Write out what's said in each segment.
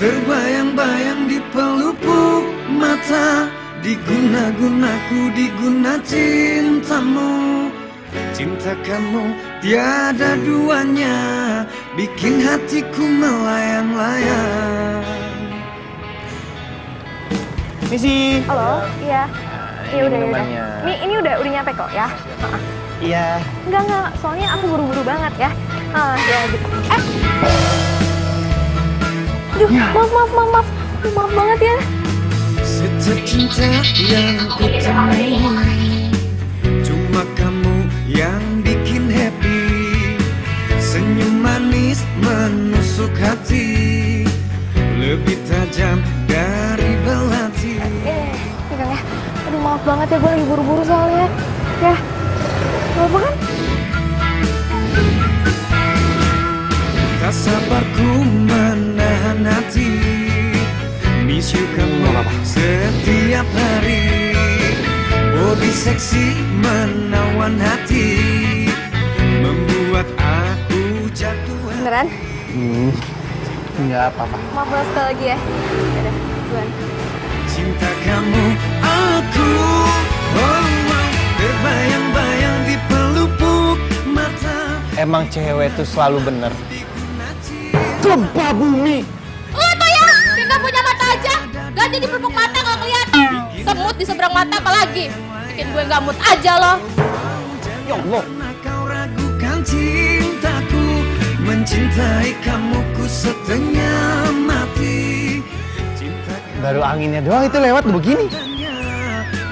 Terbayang-bayang di pelupuk mata, diguna-gunaku, diguna cintamu. Cinta kamu tiada duanya, bikin hatiku melayang-layang. Misi. Halo, iya. Iya udah. Ini udah nyampe kok ya. Iya. Enggak, soalnya aku buru-buru banget ya. Ya gitu. Aduh, maaf. Maaf banget ya. Setiap cinta yang ku temui, cuma kamu yang bikin happy. Senyum manis menusuk hati, lebih tajam dari belati. Pegang ya. Aduh, maaf banget ya, gue lagi buru-buru soalnya. Ya, gak apa kan? Tak sabar ku menahan hati, miss you kamu setiap hari. Body seksi menawan hati, membuat aku jatuh. Beneran? Enggak apa-apa. Maaf banget sekali lagi ya. Yaudah, duluan. Cinta kamu aku, terbayang-bayang di pelupuk mata. Emang cewek tuh selalu bener. Gempa bumi. Lu tuh ya, kayak gak punya mata aja. Ganti di pelupuk mata gak ngeliat. Semut di seberang mata apalagi. Bikin gue gak mood aja loh. Ya Allah. Kau ragukan cintaku, mencintai kamu ku setengah mati. Cinta Baru anginnya doang itu lewat begini. katanya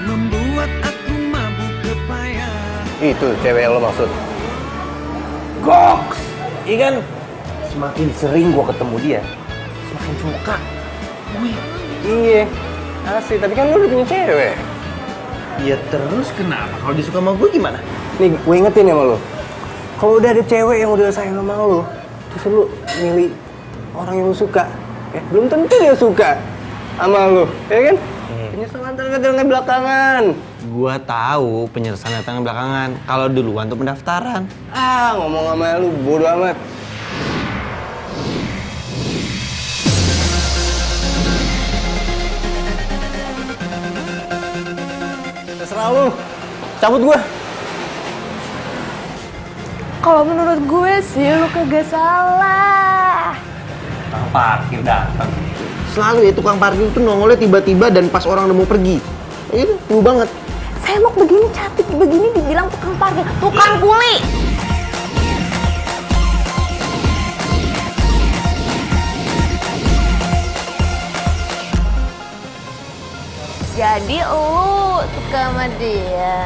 membuat aku mabuk kepayang. Itu cewek yang lo maksud. Goks. Iya kan? Semakin sering gua ketemu dia, semakin suka. Iya. Asli, tapi kan lu udah punya cewek. Ya terus kenapa? Kalau dia suka sama gue gimana? Nih, gue ingetin ya sama lu. Kalau udah ada cewek yang udah sayang sama lu, terus lu milih orang yang lu suka, ya belum tentu dia suka sama lu, ya kan? Penyesalan datang belakangan. Gua tahu penyesalan datang belakangan. Kalau duluan tuh pendaftaran. Ngomong sama lu bodo amat. Terserah lu. Cabut gua. Kalau menurut gue sih lu kagak salah. Tukang parkir datang. Selalu ya tukang parkir itu nongolnya tiba-tiba dan pas orang udah mau pergi. Itu lu banget. Semok begini, cantik begini dibilang tukang parkir, tukang kuli. Jadi lu suka sama dia.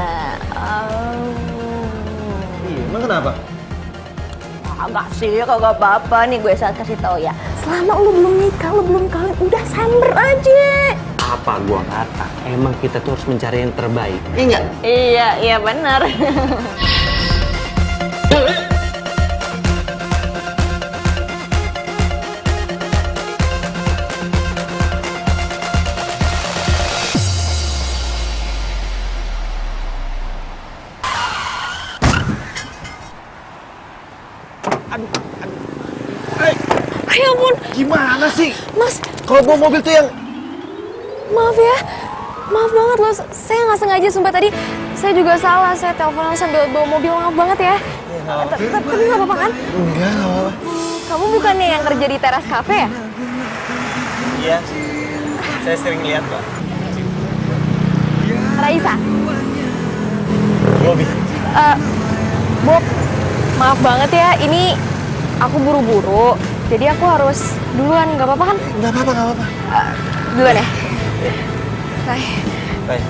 Iya, emang kenapa? Agak sih, kagak apa-apa nih gue saat kasih tau ya. Selama lu belum nikah, lu belum kawin, udah samber aja. Apa gua kata? Emang kita tuh harus mencari yang terbaik. Iya enggak? Iya benar. Ya ampun. Gimana sih? Mas, Kalau bawa mobil tuh yang maaf ya. Maaf banget loh, saya nggak sengaja sumpah tadi. Saya juga salah, saya teleponan sambil bawa mobil, maaf banget ya. Tapi nggak apa-apa kan? enggak apa-apa. Kamu bukannya yang kerja di teras cafe ya? Iya. Saya sering lihat, Pak. Raisa? Bobby. Bob, maaf banget ya, ini aku buru-buru. Jadi aku harus duluan, nggak apa-apa kan? Enggak apa-apa, enggak apa-apa. Duluan ya? Bye. Baik.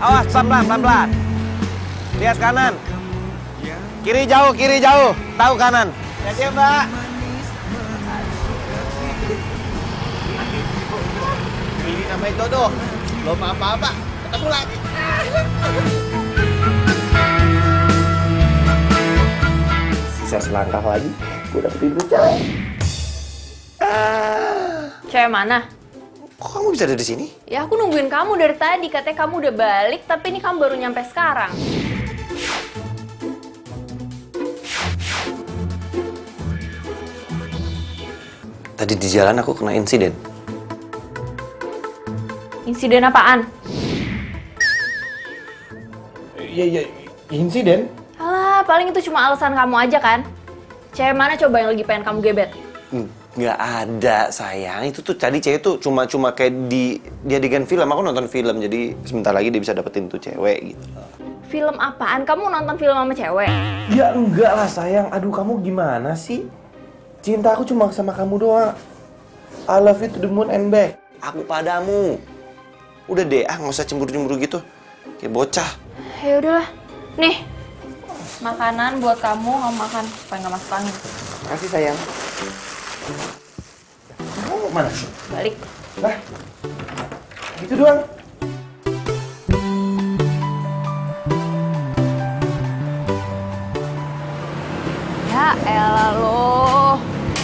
Awas, pelan-pelan. Lihat kanan. Kiri jauh. Tahu kanan. Ya, Mbak. Ini namanya jodoh. Belum apa-apa. Ketemu lagi. Sisa selangkah lagi, gue dapetin tuh cewek. Cewek mana? Kok kamu bisa ada di sini? Ya aku nungguin kamu dari tadi, katanya kamu udah balik, tapi ini kamu baru nyampe sekarang. Tadi di jalan aku kena insiden. Insiden apaan? Iya, insiden? Alah, paling itu cuma alasan kamu aja kan? Cewek mana coba yang lagi pengen kamu gebet? Nggak ada, sayang. Itu tuh tadi cewek tuh cuma kayak di adegan film. Aku nonton film, jadi sebentar lagi dia bisa dapetin tuh cewek gitu. Film apaan? Kamu nonton film sama cewek? Ya enggak lah, sayang. Aduh, kamu gimana sih? Cinta aku cuma sama kamu doang. I love you to the moon and back. Aku padamu. Udah deh, nggak usah cemburu-cemburu gitu. Kayak bocah. Ya udahlah. Nih, makanan buat kamu makan supaya nggak masuk angin. Makasih, sayang. Kamu mana? Balik. Lah, gitu doang. Ya elah lo.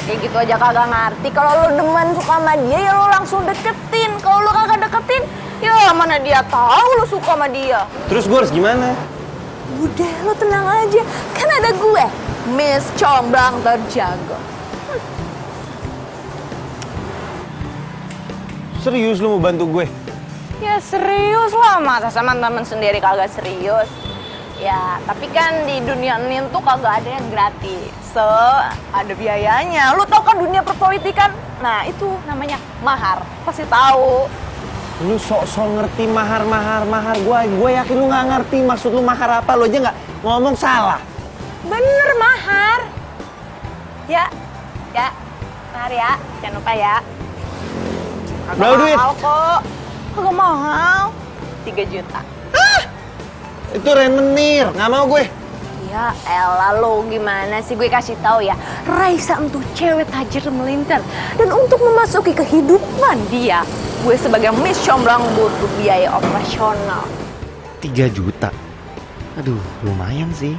Kayak gitu aja kagak ngerti. Kalau lo demen suka sama dia, ya lo langsung deketin. Kalau lo kagak deketin, ya mana dia tahu lo suka sama dia. Terus gue harus gimana? Udah, lo tenang aja. Kan ada gue, Miss Comblang terjaga. Serius lu mau bantu gue? Ya serius lah, masa sama temen sendiri kagak serius. Ya, tapi kan di dunia ini tuh kagak ada yang gratis. So, ada biayanya. Lu tau kan dunia perpolitikan? Nah, itu namanya mahar. Pasti tahu. Lu sok-sok ngerti mahar. Gue yakin lu nggak ngerti maksud lu mahar apa. Lu aja nggak ngomong salah. Bener, mahar. Ya. Mahar ya. Jangan lupa ya. Berapa duit? Mahal kok. Kagak mahal. 3 juta. Itu rentenir, nggak mau gue. Ya elah lo, gimana sih, gue kasih tahu ya. Raisa untuk cewek tajir melintir. Dan untuk memasuki kehidupan dia, gue sebagai Miss Comblang butuh biaya operasional. 3 juta? Aduh, lumayan sih.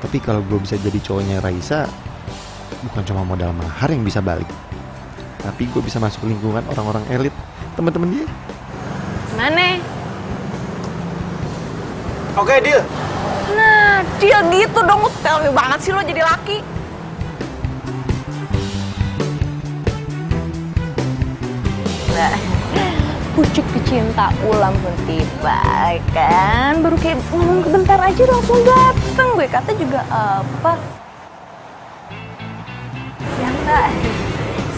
Tapi kalau gue bisa jadi cowoknya Raisa, bukan cuma modal mahar yang bisa balik, tapi gue bisa masuk lingkungan orang-orang elit, teman-teman dia. Gimana? Oke, deal. Nah, dia gitu dong. Tell me banget sih lo jadi laki. Nah, pucuk pecinta ulang pun tiba, kan? Baru kayak ngomong bentar aja langsung dateng. Gue kata juga apa? Siang, Mbak.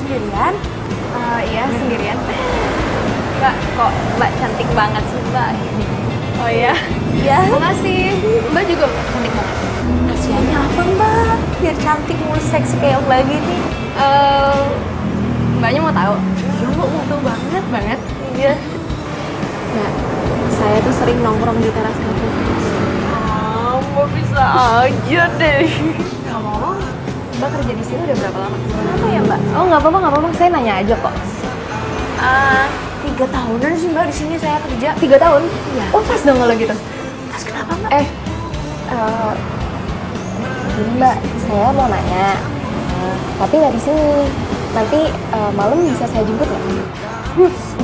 Sendirian? Iya, sendirian. Mbak, kok Mbak cantik banget sih, Mbak? Oh ya? Iya. Makasih. Mbak juga cantik banget. Kasiannya apa, Mbak? Biar cantik mulu seksi kayak Mbak gini. Mbaknya mau tahu? Iya, Mbak mau tahu banget. Iya. Nah, saya tuh sering nongkrong di teras kampus. Mbak bisa aja deh. Nggak mau. Mbak kerja di sini udah berapa lama? Kenapa ya, Mbak? Oh, nggak apa-apa. Saya nanya aja kok. 3 tahunan sih Mbak di sini saya kerja. 3 tahun? Iya. Oh pas dong kalau gitu. Pas kenapa Mbak? Ini Mbak, saya mau nanya. Tapi nggak di sini. Nanti malam bisa saya jemput nggak?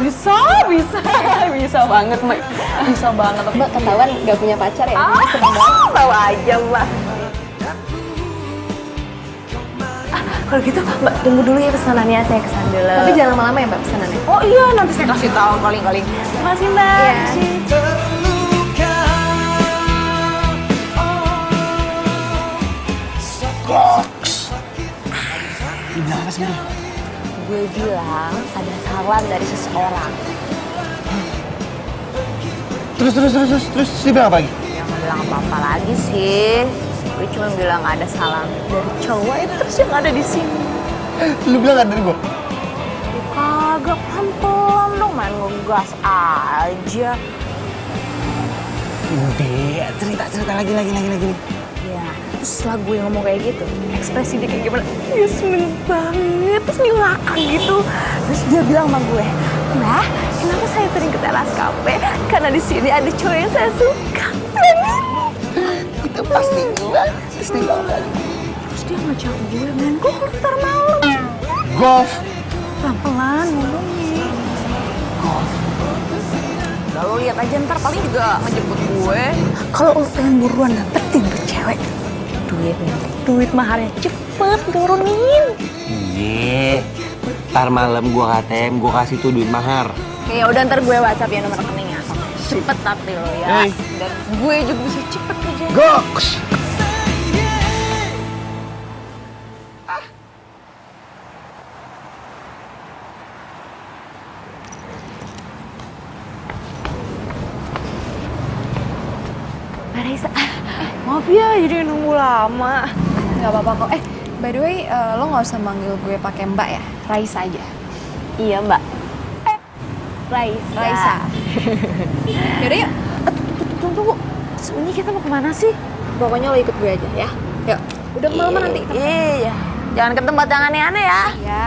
Bisa banget Mbak. Bisa banget. Mbak ketahuan nggak punya pacar ya? Tahu aja Mbak. Kalau gitu Mbak tunggu dulu ya pesanannya, saya kesana dulu. Tapi jangan lama-lama ya Mbak pesanannya. Oh iya, nanti saya kasih tahu kali-kali. Terima kasih Mbak. Iya. Terluka, Bilang apa sih? Gue bilang ada salam dari seseorang. Terus dia bilang apa lagi? Ya nggak bilang apa-apa lagi sih. Gue cuma bilang ada salam dari cowok itu terus yang ada di sini. Lu bilang ada dari gue? Kagak, pelan-pelan dong, main ngegas aja. Udah, cerita lagi. Ya, terus setelah gue ngomong kayak gitu, ekspresi dia kayak gimana? Dia seneng banget, terus dia ngakak gitu. Terus dia bilang sama gue, Mbak, kenapa saya sering ke teras kafe? Karena di sini ada cowok yang saya suka. Itu pasti banget. Terus dia ngajak gue main golf ntar malam. Golf? Pelan-pelan ngomongnya. Gak, lo lihat aja ntar paling juga ngejemput gue. Kalau lo pengen buruan dapetin tuh cewek, duit maharnya cepet turunin. Iya. Ntar malam gua KTM, gua kasih tuh duit mahar. Ya udah ntar gue WhatsApp ya nomor rekeningnya. Cepet tapi lo ya. Hey. Dan gue juga bisa cepet kerja. Goks. Raisa, maaf ya jadi nunggu lama. Gak apa-apa kok. By the way, lo gak usah manggil gue pakai Mbak ya, Raisa aja. Iya Mbak. Raisa. Yaudah yuk. Tunggu. Sebenarnya kita mau kemana sih? Pokoknya lo ikut gue aja ya. Yuk. Udah kemalaman nanti. Iya. Jangan ke tempat yang aneh-aneh ya. Iya.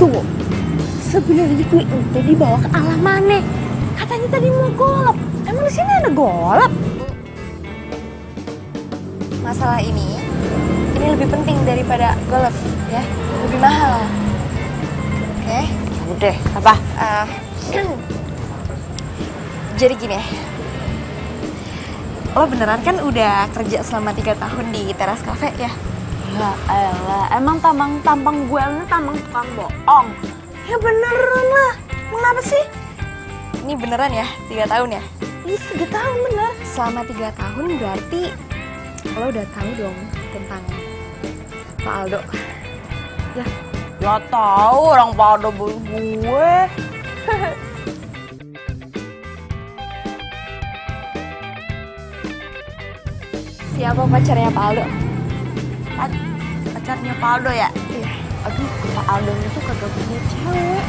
Tunggu, sebenarnya gue udah dibawa ke alam mana? Katanya tadi mau golap. Emang di sini ada golap? Masalah ini lebih penting daripada golf, ya. Lebih mahal. Oke? Udah, apa? Jadi gini ya. Lo beneran kan udah kerja selama 3 tahun di Teras Cafe ya? Ya elah, emang tampang gue ini tampang tukang bohong? Ya beneran lah, kenapa sih? Ini beneran ya, 3 tahun ya? Iya 3 tahun bener. Selama 3 tahun berarti lo udah tahu dong tentang Pak Aldo. Ya tahu orang Pak Aldo gue. Siapa pacarnya Pak Aldo? Pacarnya Pak Aldo ya? Iya. Aduh, Pak Aldo itu kagak punya cewek.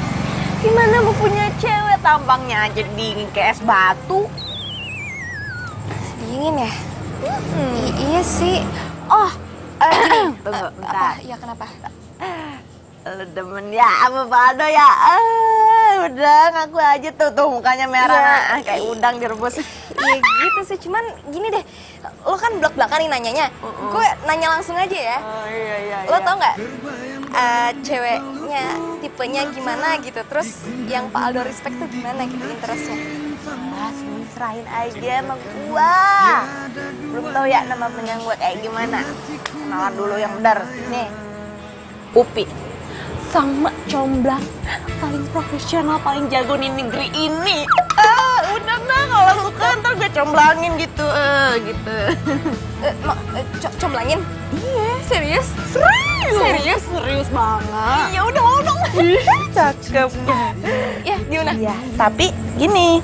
Gimana mau punya cewek? Tampangnya aja dingin kayak es batu. Dingin ya? Iya sih. Oh, gini. Tunggu, bentar. Iya, kenapa? Lu demen ya sama Pak Aldo ya? Udah, ngaku aja tuh mukanya merah. Ya, kayak udang direbus. Iya gitu sih, cuman gini deh. Lo kan belak-belakan nih nanyanya. Gue nanya langsung aja ya. Oh iya. Lo tau nggak ceweknya tipenya gimana gitu? Terus yang Pak Aldo respect tuh gimana gitu interestnya? Serahin aja sama gua. Belum tahu ya nama penyanyi gua kayak gimana. Kenalan dulu yang benar. Nih, Upi. Sama comblang paling profesional, paling jago di negeri ini. Udah kalau suka ntar gue comblangin gitu, gitu. Comblangin? Iya. Serius? Serius banget. Ya udah mau dong. Cakep. Ya gimana? Iya. Tapi gini,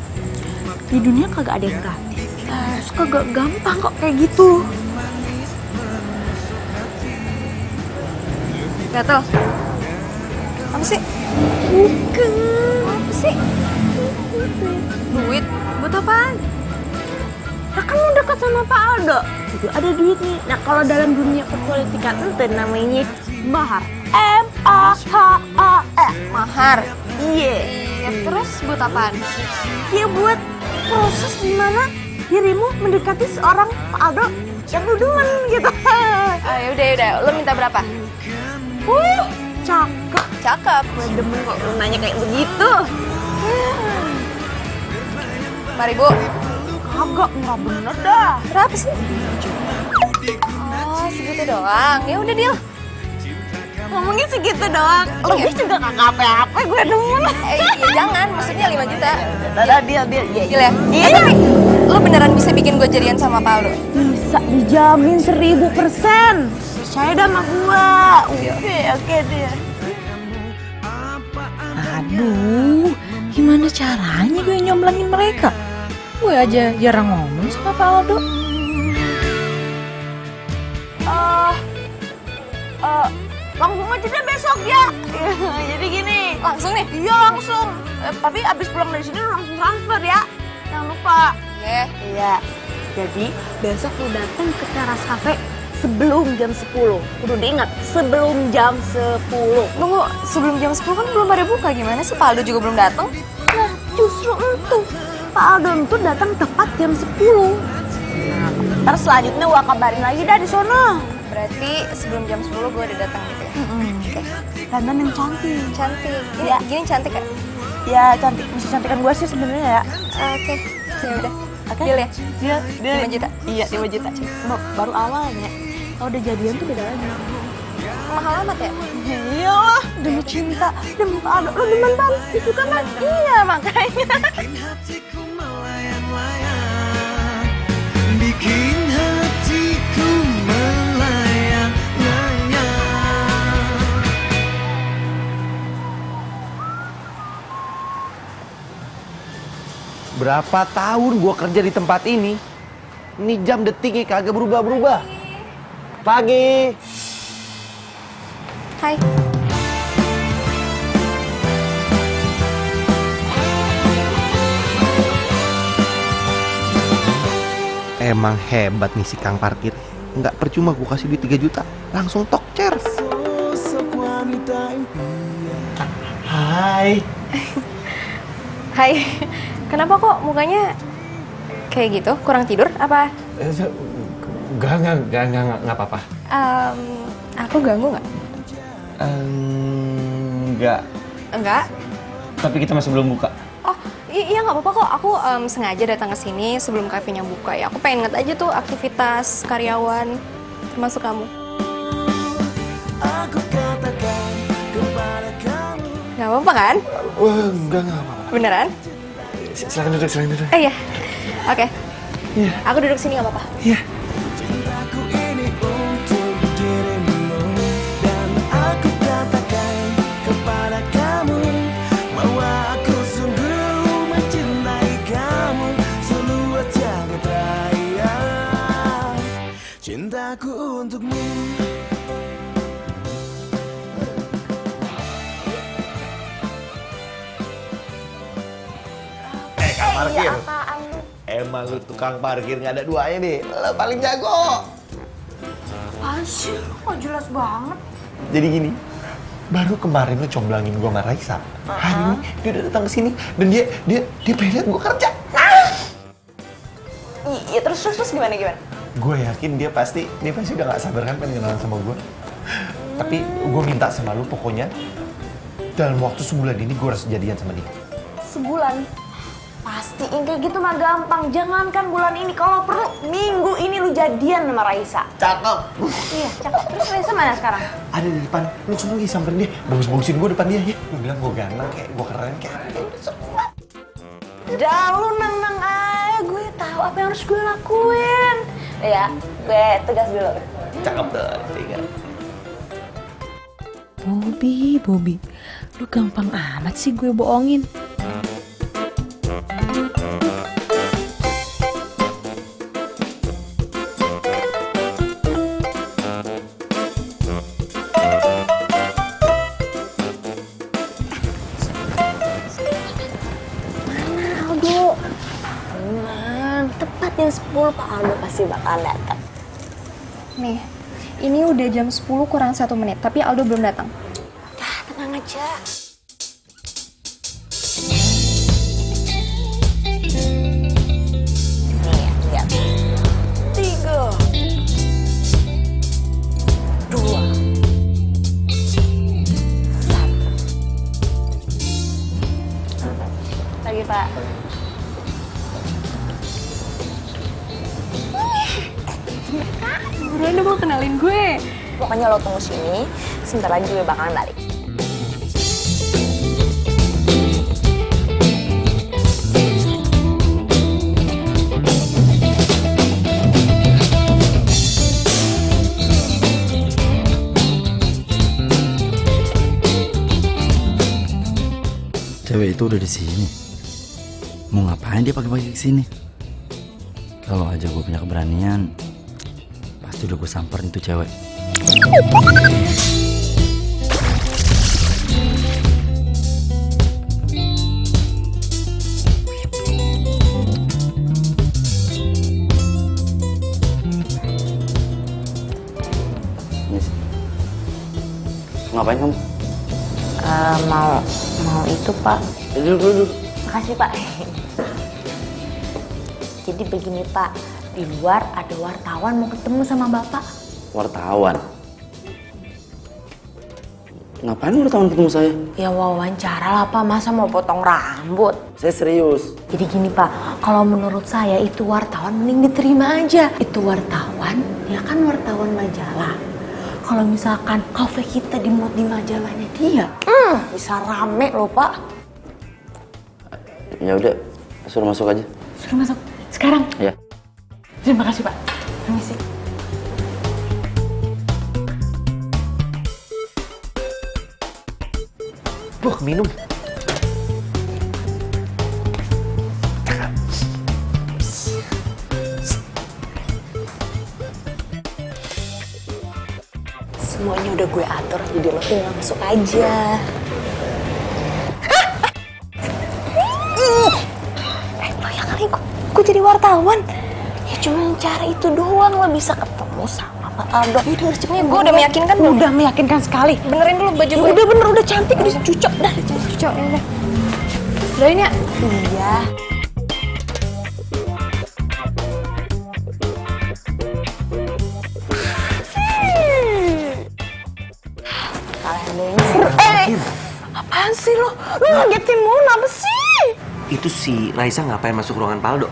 di dunia kagak ada yang gratis. Terus kagak gampang kok kayak gitu. Gatel. Apa sih? Bukan. Apa sih? Duit? Buat apaan? Nah kan lu dekat sama Pak Aldo. Itu ada duit nih. Nah kalau dalam dunia perpolitikan itu namanya mahar. M-A-H-A-R. Mahar? Iya. Terus buat apaan? Ya buat proses gimana dirimu mendekati seorang Pak Aldo yang duduan gitu. Yaudah. Lo minta berapa? Cakep. Gue demen kok lu nanya kayak begitu. 5.000. Kagak, murah bener dah. Berapa sih? Oh, segitu doang. Ya udah deal. Ngomongin segitu doang. Lebih juga kagak apa-apa, gue demen. Ya jangan, maksudnya 5 juta. Udah, deal. Deal ya? Iya. Tapi lo beneran bisa bikin gue jadian sama Pak Aldo? Bisa, dijamin 1000%. Percaya dah sama gue. Oke deh. Aduh, gimana caranya gue nyomblangin mereka? Gue aja jarang ngomong sama Pak Aldo. Langsung aja deh besok ya. Jadi gini. Langsung nih? Iya langsung. Tapi abis pulang dari sini langsung transfer ya. Jangan lupa. Iya. Jadi besok lu datang ke Teras Cafe sebelum jam 10. Udah diingat, sebelum jam 10. Tunggu, sebelum jam 10 kan belum pada buka. Gimana sih Pak Aldo juga belum datang? Nah, justru itu. Pak Aldo itu datang tepat jam 10. Nah, Ntar selanjutnya gua kabarin lagi dah di sono. Berarti sebelum jam 10 gue udah datang gitu ya? Oke. Dandan yang cantik. Cantik. Ini Ya. gini cantik ya? Ya cantik, masih cantikan gua sih sebenarnya ya. Oke. Ya udah. Oke. Deal ya? Dia 5 juta? Iya, 5 juta. Baru awalnya. Kalau udah jadian tuh beda lagi. Mahal amat ya? Iyalah, demi cinta, demi Aldo. Lo demen banget, itu kan? Iya, makanya. Bikin hatiku melayang-layang, bikin hatiku melayang-layang. Berapa tahun gua kerja di tempat ini jam detiknya kagak berubah-berubah. Pagi. Hai. Emang hebat nih si Kang Parkir. Nggak percuma gue kasih duit 3 juta. Langsung tokcer. Hai. Hai. Kenapa kok mukanya kayak gitu? Kurang tidur apa? Enggak apa-apa. Aku ganggu nggak? Enggak. Enggak. Tapi kita masih belum buka. Oh, iya nggak apa-apa kok. Aku sengaja datang ke sini sebelum kafenya buka ya. Aku pengen ngeliat aja tuh aktivitas karyawan, termasuk kamu. Nggak apa-apa kan? Wah, enggak apa-apa. Beneran? Silakan duduk. Iya. Oke. Iya. Aku duduk sini nggak apa-apa. Iya. Cintaku ini untuk dirimu, dan aku katakan kepada kamu bahwa aku sungguh mencintai kamu seluas jagat raya. Cintaku untukmu. Parkir. Emang lu tukang parkir nggak ada duanya nih. Lu paling jago. Asyik, kok jelas banget. Jadi gini, baru kemarin lu comblangin gua sama Raisa. Hari ini dia udah datang ke sini dan dia pengen lihat gua kerja. Iya, terus gimana? Gue yakin dia pasti udah nggak sabar kan pengen kenalan sama gua. Tapi gua minta sama lu pokoknya dalam waktu sebulan ini gua harus jadian sama dia. Sebulan? Pastiin kayak gitu mah gampang. Jangankan bulan ini, kalau perlu minggu ini lu jadian sama Raisa. Cakep. Iya, cakep. Terus Raisa mana sekarang? Ada di depan. Lu langsung lagi samperin dia. Bagus-bagusin gua depan dia ya. Lu bilang gua ganteng kayak gua keren kayak. Dah lu nang aja, gue tahu apa yang harus gue lakuin. Ya, gue tegas dulu. Cakep tuh. Tinggal. Bobby, lu gampang amat sih gue bohongin. Tepat jam 10 Pak Aldo pasti bakal datang. Nih, ini udah jam 10 kurang 1 menit, tapi Aldo belum datang. Tenang aja. Lihat. 3, 2, 1. Lagi Pak. Buruan dong mau kenalin gue. Pokoknya lo tunggu sini, sebentar lagi gue bakalan balik. Cewek itu udah di sini. Mau ngapain dia pagi-pagi kesini? Kalau aja gue punya keberanian, pasti udah gue samperin tuh cewek. Ngapain kamu? Mau itu Pak. Duduk. Makasih Pak. Jadi begini Pak, Di luar ada wartawan mau ketemu sama Bapak. Wartawan? Ngapain wartawan ketemu saya? Ya wawancara lah Pak, masa mau potong rambut? Saya serius. Jadi gini Pak, kalau menurut saya itu wartawan mending diterima aja. Itu wartawan, dia kan wartawan majalah. Kalau misalkan kafe kita dimuat di majalahnya dia, bisa rame loh Pak. Ya udah, suruh masuk aja. Suruh masuk sekarang. Iya. Terima kasih Pak. Permisi. Minum. Semuanya udah gue atur, jadi lo tinggal masuk aja. Lo ya kali gue jadi wartawan. Ya cuma cara itu doang lo bisa ketemu sama Pak Aldo. Ya udah cepet. Gue udah meyakinkan belum? Udah meyakinkan sekali. Benerin dulu baju gue. Udah bener, udah cantik, udah cucok. Dah, Cok, ya udah. Doain ya. iya. Apaan sih lo? Lo ngagetin Mona apa sih? Itu si Raisa ngapain masuk ruangan Paldo?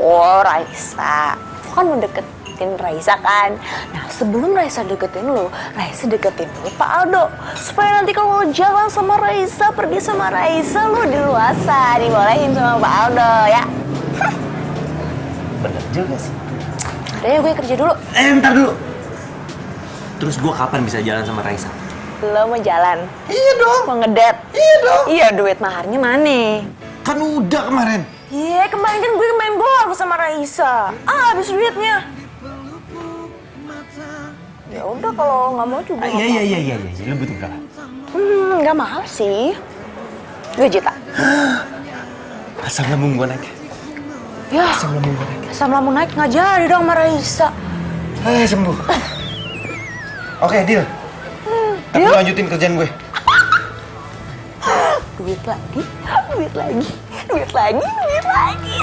Oh, Raisa. Lo kan mau deketin Raisa kan? Nah, sebelum Raisa deketin lo, Raisa deketin lo Pak Aldo. Supaya nanti kalau lo jalan sama Raisa, pergi sama Raisa, lo diluasa, dibolehin sama Pak Aldo, ya? Bener juga sih. Udah ya, gue kerja dulu. Ntar dulu. Terus gue kapan bisa jalan sama Raisa? Lo mau jalan? Iya dong. Mau ngedet? Iya dong. Iya, duit maharnya mana? Kan udah kemarin. Iya, kemarin kan gue main bola sama Raisa. Habis duitnya. Ya udah, kalau nggak mau juga. Iya. Lu butuh berapa? Nggak mahal sih. 2 juta. Asam lambung gue naik. Ya, Asam lambung gue naik. asam lambung naik nggak jadi dong sama Raisa. Sembuh. Oke, deal. Tapi lu lanjutin kerjaan gue. Duit lagi, duit lagi, duit lagi, duit lagi.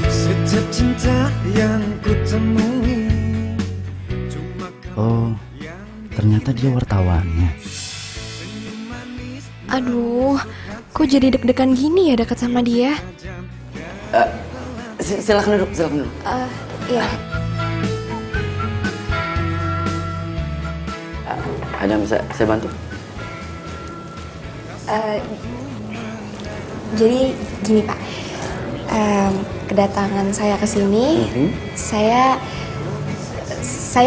Setiap cinta yang ku temui. Oh, ternyata dia wartawannya. Aduh, kok jadi deg-degan gini ya dekat sama dia? Silakan duduk, silakan duduk. Iya. Ada yang bisa saya bantu? Jadi gini Pak, kedatangan saya ke sini, saya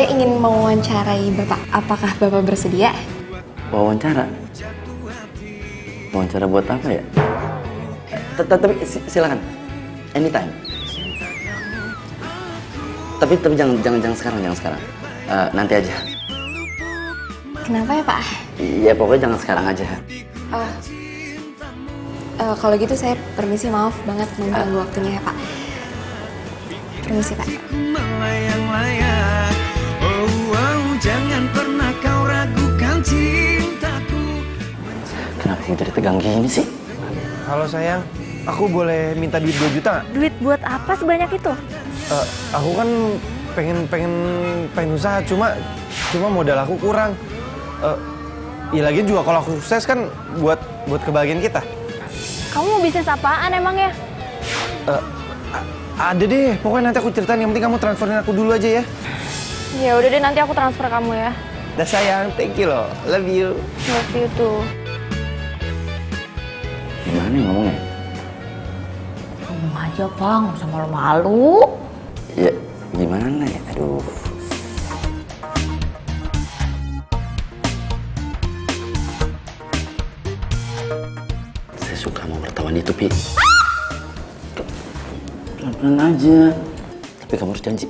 ingin mewawancarai Bapak. Apakah Bapak bersedia? Wawancara? Wawancara buat apa ya? Tapi silakan, anytime. Tapi jangan sekarang. Nanti aja. Kenapa ya Pak? Iya, pokoknya jangan sekarang aja. Kalau gitu saya permisi, maaf banget mengganggu waktunya ya Pak. Permisi Pak. Melayang-layang. Oh, jangan pernah kau ragukan cintaku. Kenapa gue jadi tegang gini sih? Halo sayang, aku boleh minta duit 2 juta nggak? Duit buat apa sebanyak itu? Aku kan pengen usaha, cuma modal aku kurang. Ya lagi juga kalau aku sukses kan buat kebahagiaan kita. Kamu mau bisnis apaan emangnya? Ada deh, pokoknya nanti aku ceritain. Yang penting kamu transferin aku dulu aja ya. Ya udah deh, nanti aku transfer kamu ya. Dah sayang, thank you loh, love you. Love you too. Gimana ngomongnya? Ngomong aja Bang, nggak usah malu-malu. Ya, gimana ya? Aduh. Saya suka sama wartawan itu, Pi. Pelan-pelan aja. Tapi kamu harus janji.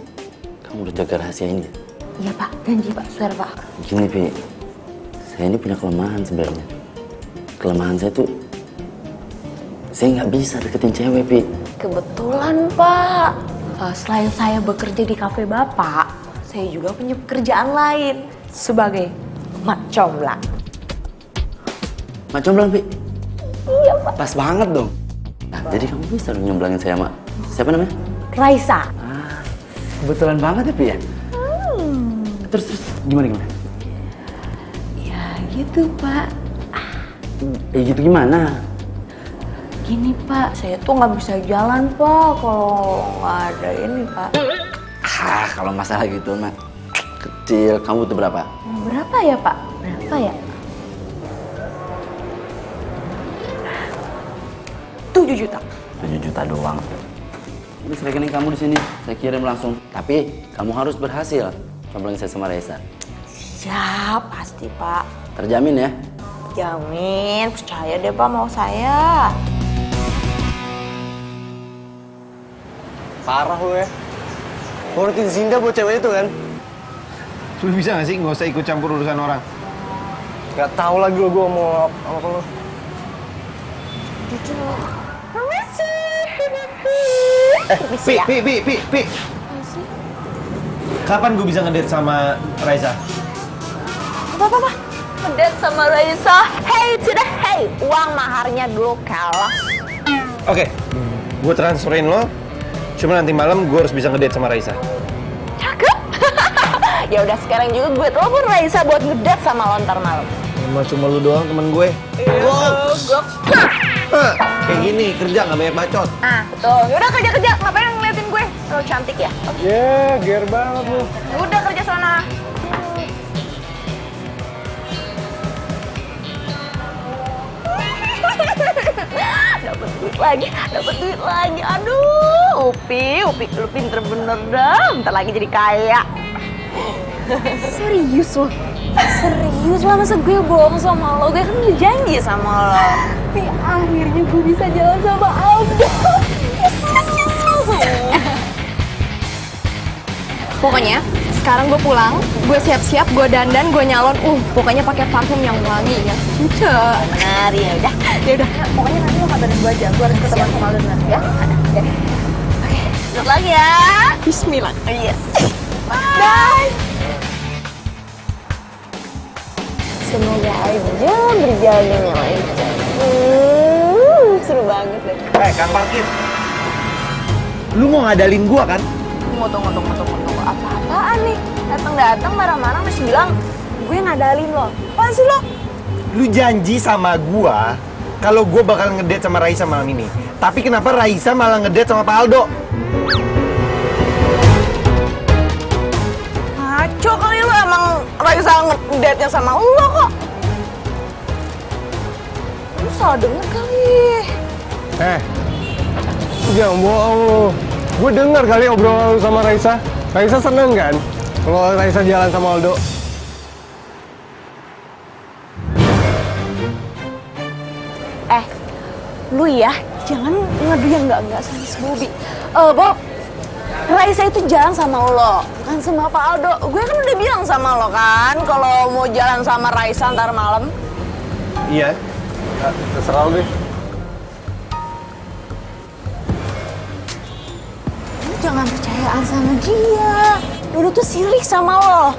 Kamu harus jaga rahasia ini. Iya Pak, janji Pak, swear Pak. Gini, Pi. Saya ini punya kelemahan sebenarnya. Kelemahan saya tuh, saya nggak bisa deketin cewek, Pi. Kebetulan Pak, selain saya bekerja di kafe Bapak, saya juga punya pekerjaan lain sebagai mak comblang. Mak comblang, Pi? Iya Pak. Pas banget dong. Jadi kamu bisa nyomblangin saya sama siapa namanya? Raisa. Kebetulan banget ya, Pi ya? Terus gimana? Ya gitu, Pak. Gitu gimana? Gini, Pak, saya tuh nggak bisa jalan, Pak, kalau nggak ada ini, Pak. Kalau masalah gitu mah kecil. Kamu butuh berapa? Berapa ya, Pak? Berapa ya? 7 juta. 7 juta doang. Ini rekening kamu di sini, saya kirim langsung. Tapi kamu harus berhasil comblangin saya sama Raisa. Siap, pasti, Pak. Terjamin ya? Jamin, percaya deh, Pak, mau saya. Parah lu ya. Nurutin Zinda buat cewek itu kan? Lu bisa gak sih nggak usah ikut campur urusan orang? Gak tahu lagi lo gue mau apa lo. Pi. Kapan gue bisa ngedate sama Raisa? Apa? Ngedate sama Raisa. Hey to the hey. Uang maharnya dulu kalah. Oke, gue transferin lo. Cuma nanti malam gue harus bisa ngedate sama Raisa. Cakep. Ya udah sekarang juga gue telepon Raisa buat ngedate sama lo ntar malam. Emang cuma lu doang temen gue. Goks. Kayak gini, kerja gak banyak bacot. Betul. Yaudah kerja. Ngapain ngeliatin gue? Lo cantik ya? Ger banget lu. Udah kerja sana. Dapat duit lagi. Aduh, Upi, lu pinter bener dah. Bentar lagi jadi kaya. Serius lo? Serius lah, masa gue bohong sama lo? Gue kan udah janji sama lo. Tapi akhirnya gue bisa jalan sama Aldo. Pokoknya sekarang gue pulang, gue siap-siap, gue dandan, gue nyalon. Pokoknya pakai parfum yang wangi ya. Benar, ya udah. Pokoknya nanti lo kabarin gue aja. Gue harus ketemu sama Aldo nanti ya. Oke, selamat lagi ya. Bismillah. Yes. Bye. Semoga aja berjalan dengan lancar. Seru banget deh. Kang Parkir. Lu mau ngadalin gua kan? Tunggu. Apa-apaan nih? Datang marah-marah masih bilang gue ngadalin lo. Apaan sih lo? Lu janji sama gua kalau gua bakal ngedate sama Raisa malam ini. Tapi kenapa Raisa malah ngedate sama Pak Aldo? Ngaco kali lo, emang Raisa ngedate-nya sama lo kok. Lu salah denger kali. Jangan bohong lu. Gue denger kali obrolan lu sama Raisa. Raisa seneng kan kalau Raisa jalan sama Aldo? Lu ya, jangan ngadu yang enggak sama si Bobby. Bob, Raisa itu jalan sama lo, bukan sama Pak Aldo. Gue kan udah bilang sama lo kan, kalau mau jalan sama Raisa ntar malam. Iya. Terserah lu deh. Lu jangan percayaan sama dia. Dulu tuh sirik sama lo.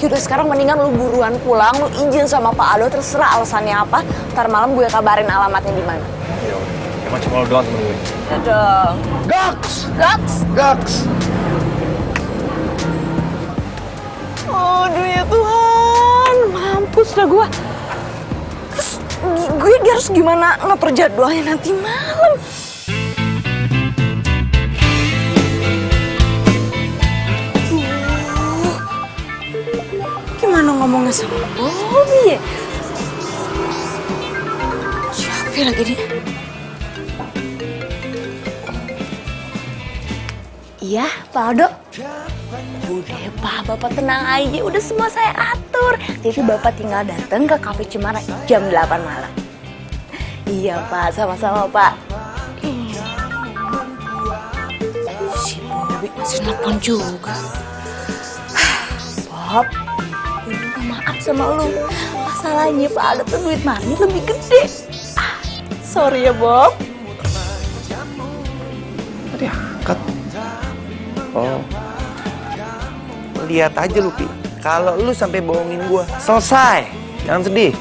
Yaudah sekarang mendingan lu buruan pulang, lu izin sama Pak Aldo, terserah alasannya apa. Ntar malam gue kabarin alamatnya di mana. Ya udah. Emang cuma lu doang temen gue. Ya dong. Goks. Aduh ya Tuhan, mampus dah gue. Terus gue harus gimana ngatur jadwalnya nanti malam? Gimana ngomongnya sama Bobby ya? Siapa lagi dia? Iya, Pak Aldo. Udah Pak, Bapak tenang aja. Udah semua saya atur. Jadi Bapak tinggal datang ke Cafe Cemara jam 8 malam. Iya Pak, sama-sama Pak. Si Bobby masih nelfon juga. Bob, gue minta maaf sama lu. Masalahnya Pak Aldo tuh duit mami lebih gede. Sorry ya Bob. Tadi angkat. Oh. Lihat aja lu, Pi. Kalau lu sampai bohongin gua, selesai. Jangan sedih.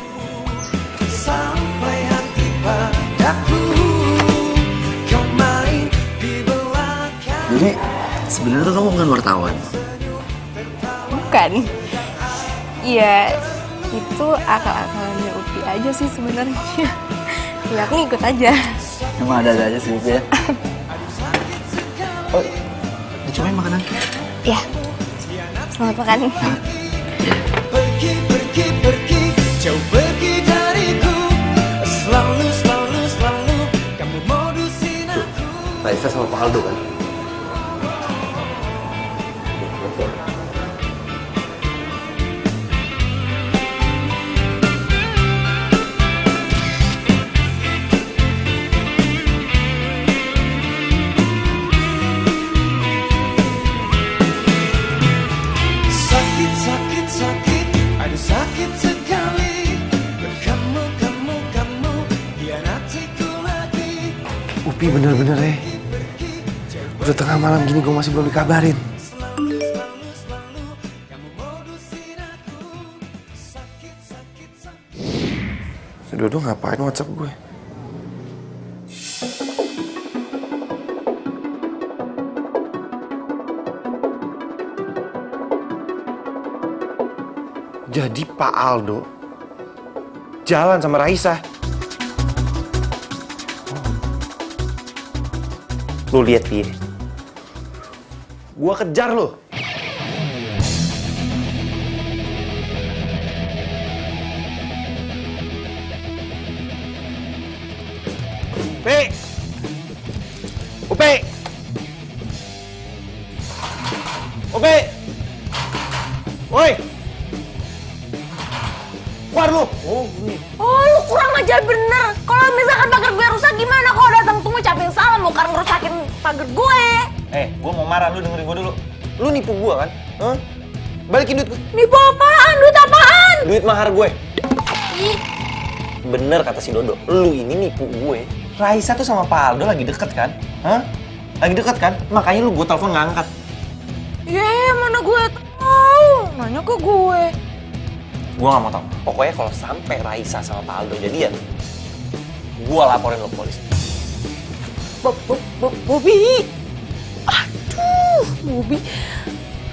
Sampai hati padaku. Jadi sebenarnya tuh kamu bukan wartawan. Bukan. Iya, itu akal-akalannya Upi aja sih sebenarnya. Ya aku ngikut aja. Emang ada aja sih Upi ya. Oh, dicobain makanan. Ya, selamat makan. Pergi, pergi, pergi, jauh pergi dariku. Selalu, selalu, selalu kamu modusin aku. Raisa sama Pak Aldo kan? Sakit, sakit, sakit, aduh sakit sekali. Kamu, kamu, kamu hianatiku lagi. Upi bener-bener ya. Udah tengah malam gini gue masih belum dikabarin. Si Dodo ngapain WhatsApp gue? Jadi Pak Aldo jalan sama Raisa. Lu lihat dia. Gua kejar lo. Upi! Upi! Upi! Woi! Keluar lu! Oh, lu kurang ajar bener. Kalau misalkan pagar gue rusak gimana? Kalau datang tuh ngucapin salam bukan ngerusakin pagar gue. Gua mau marah, lu dengerin gua dulu. Lu nipu gua kan? Hah? Balikin duit gue. Nipu apaan? Duit apaan? Duit mahar gue. Ih, Bener kata si Dodo, lu ini nipu gue. Raisa tuh sama Pak Aldo lagi deket kan? Hah? Lagi deket kan? Makanya lu gue telepon nggak angkat. mana gue tahu. Nanya ke gue. Gue nggak mau tahu. Pokoknya kalau sampai Raisa sama Pak Aldo jadian, gue laporin lo ke polisi. Bobby. Aduh, Bobby.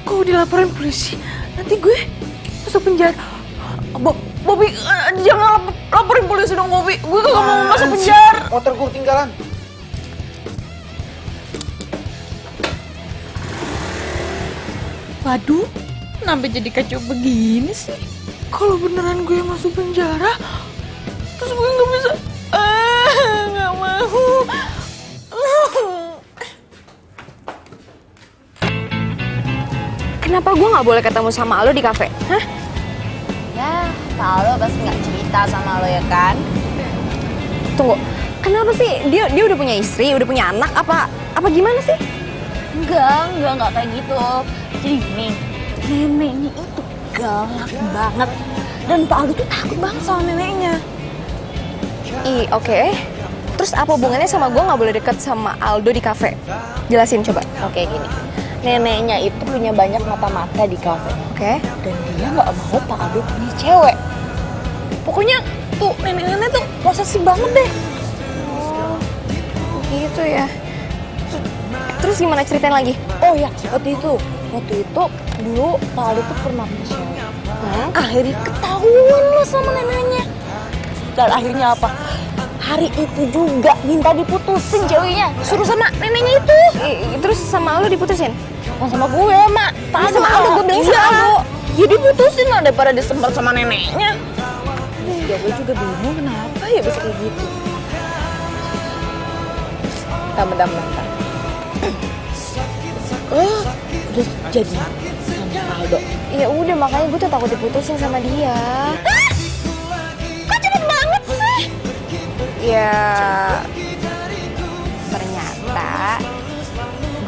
Kok dilaporin polisi? Nanti gue masuk penjara. Bobby, jangan laporin polisi dong, Bobby. Gue gak mau masuk penjara. Motor gue ketinggalan. Waduh, kenapa jadi kacau begini sih? Kalau beneran gue masuk penjara, terus gue gak bisa. Gak mau. Kenapa gue nggak boleh ketemu sama lo di kafe? Hah? Ya, Pak Aldo pasti nggak cerita sama lo ya kan? Tunggu, kenapa sih dia udah punya istri, udah punya anak, apa gimana sih? Enggak kayak gitu. Jadi gini, neneknya itu galak banget. Dan Pak Aldo tuh takut banget sama neneknya. Oke. Terus apa hubungannya sama gue nggak boleh deket sama Aldo di kafe? Jelasin coba. Oke, gini. Neneknya itu punya banyak mata-mata di kafe. Oke. Dan dia nggak mau Pak Aldo punya cewek. Pokoknya tuh nenek-nenek tuh posesif banget deh. Oh, gitu ya. Terus gimana ceritain lagi? Oh ya, waktu itu dulu Pak Aldo tuh pernah punya cewek. Akhirnya ketahuan lo sama neneknya. Dan akhirnya apa? Hari itu juga minta diputusin ceweknya. Suruh sama neneknya itu. Terus sama lo diputusin? Sama gue, Mak. Ya, sama Aldo, gue bilang sama Aldo. Ya diputusin lah daripada disemprot sama neneknya. Ya gue juga bingung kenapa ya bisa kayak gitu. Bentar. Oh, udah jadi sama Aldo. Ya udah, makanya gue tuh takut diputusin sama dia. Kok cepet banget sih? Ya, ternyata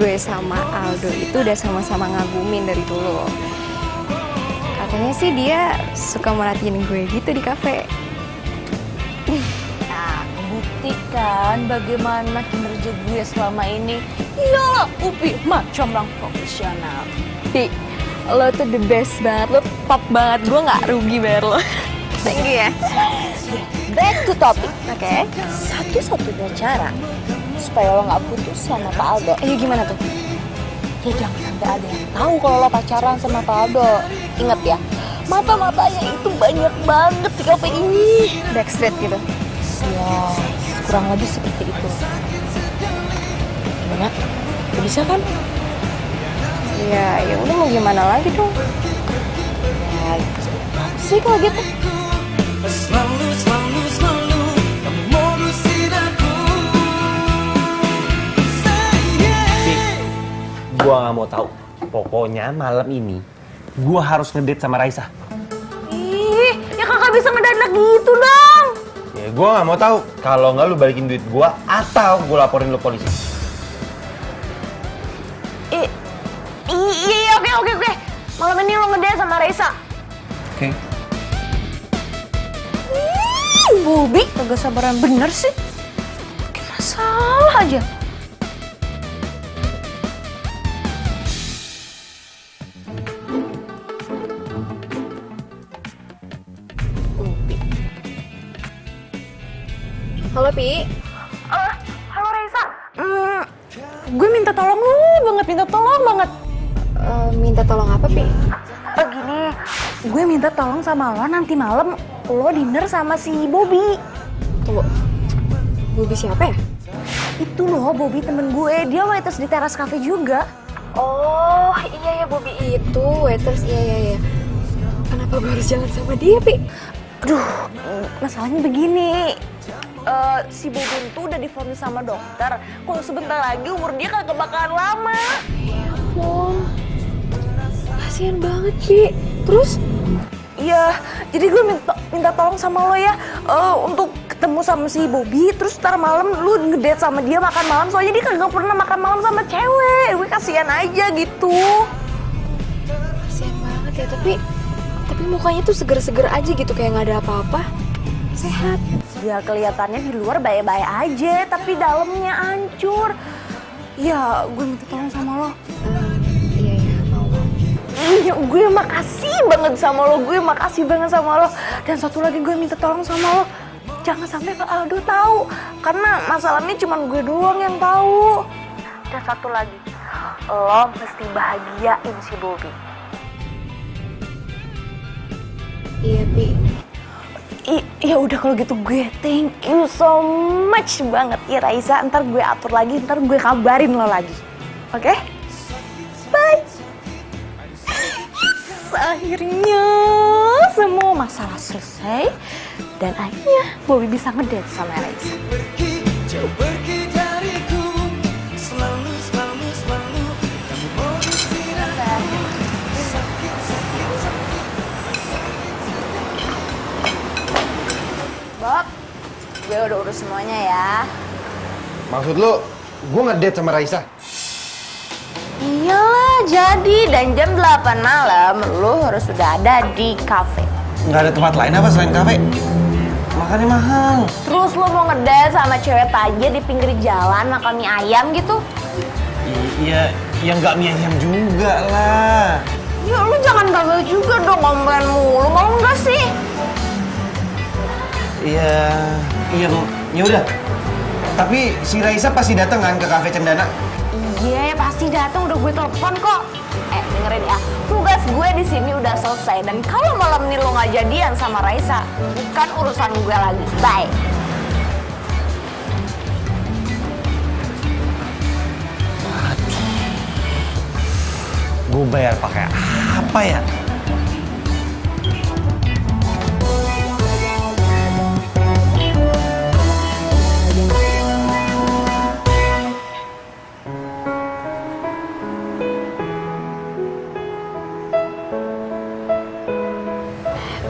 gue sama Aldo itu udah sama-sama ngagumin dari dulu. Katanya sih dia suka merhatiin gue gitu di kafe. Nah, buktikan bagaimana kinerja gue selama ini. Iyalah, Upi macam orang profesional. Lo tuh the best banget, lo top banget, gue nggak rugi bayar lo. Thank you ya. Back to topic. Oke. Satu-satunya cara supaya lo nggak putus sama Pak Aldo. Gimana tuh? Ya jangan sampai ada yang tahu kalau lo pacaran sama Pak Aldo. Ingat ya, mata-matanya itu banyak banget di kafe ini. Backstreet gitu. Ya, kurang lebih seperti itu. Gimana? Bisa kan? Ya udah mau gimana lagi dong. Ya, sih kalau gitu. Selalu kamu modusin aku. Tapi gua nggak mau tahu. Pokoknya malam ini gua harus ngedate sama Raisa. Ih, ya kakak bisa ngedadak gitu dong. Ya gua nggak mau tahu. Kalau nggak lu balikin duit gua atau gua laporin lu polisi. Iya, oke. Malam ini lo ngedate sama Raisa. Oke. Bobby, kagak sabaran bener sih. Bikin masalah aja. Halo, Pi. Halo Raisa. Gue minta tolong lu banget, minta tolong apa, Pi? Gini, gue minta tolong sama lo nanti malam lo dinner sama si Bobby. Tunggu. Bobby siapa ya? Itu loh, Bobby temen gue, dia waiters di teras cafe juga. Oh, iya ya Bobby itu waiters, iya. Kenapa gue harus jalan sama dia, Pi? Aduh, masalahnya begini. Si Bobby itu udah divonis sama dokter. Kalau sebentar lagi umur dia kagak bakalan lama. Oh, kasian banget, Pi. Terus? Iya, jadi gue minta tolong sama lo ya untuk ketemu sama si Bobby, terus ntar malam lu ngedate sama dia makan malam, soalnya dia kagak pernah makan malam sama cewek. Gue kasihan aja gitu. Kasian banget ya, tapi mukanya tuh seger-seger aja gitu, kayak nggak ada apa-apa. Sehat. Ya kelihatannya di luar baik-baik aja, tapi dalamnya hancur. Ya, gue minta tolong sama lo. Iya, mau. Iya, gue makasih banget sama lo. Dan satu lagi gue minta tolong sama lo, jangan sampai Kak Aldo tahu, karena masalah ini cuma gue doang yang tahu. Dan satu lagi, lo mesti bahagiain si Bobby. Iya, Pi. Ya udah kalau gitu gue thank you so much banget ya Raisa. Ntar gue atur lagi, ntar gue kabarin lo lagi. Oke? Bye. Akhirnya semua masalah selesai dan akhirnya Bobby bisa ngedate sama Raisa. Jauh pergi dariku. Selalu kamu modusin aku. Sakit. Bob, gue udah urus semuanya ya. Maksud lu, gue ngedate sama Raisa? Iyalah, jadi dan jam 8 malam lo harus sudah ada di kafe. Nggak ada tempat lain apa selain kafe? Makannya mahal. Terus lo mau ngedate sama cewek tajir di pinggir jalan makan mie ayam gitu? Iya, ya nggak mie ayam juga lah. Ya lo jangan gagal juga dong, ngomongin mulu, mau nggak sih? Iya, ya udah. Tapi si Raisa pasti datang kan ke kafe Cendana? Iya, pasti datang, udah gue telepon kok. Dengerin ya, tugas gue di sini udah selesai, dan kalau malam ini lo nggak jadian sama Raisa, bukan urusan gue lagi. Bye. Gue bayar pakai apa ya?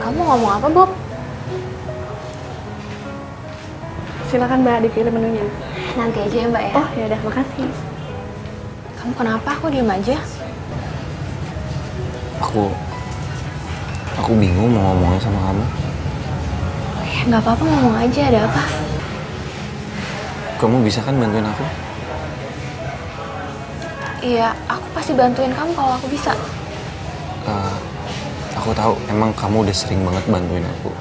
Kamu ngomong apa, Bob? Silakan Mbak, dipilih menunya. Nanti aja ya, Mbak ya. Oh, ya udah, makasih. Kamu kenapa? Aku diem aja. Aku bingung mau ngomongnya sama kamu. Oh ya, nggak apa-apa, ngomong aja. Ada apa? Kamu bisa kan bantuin aku? Iya, aku pasti bantuin kamu kalau aku bisa. Aku tahu emang kamu udah sering banget bantuin aku.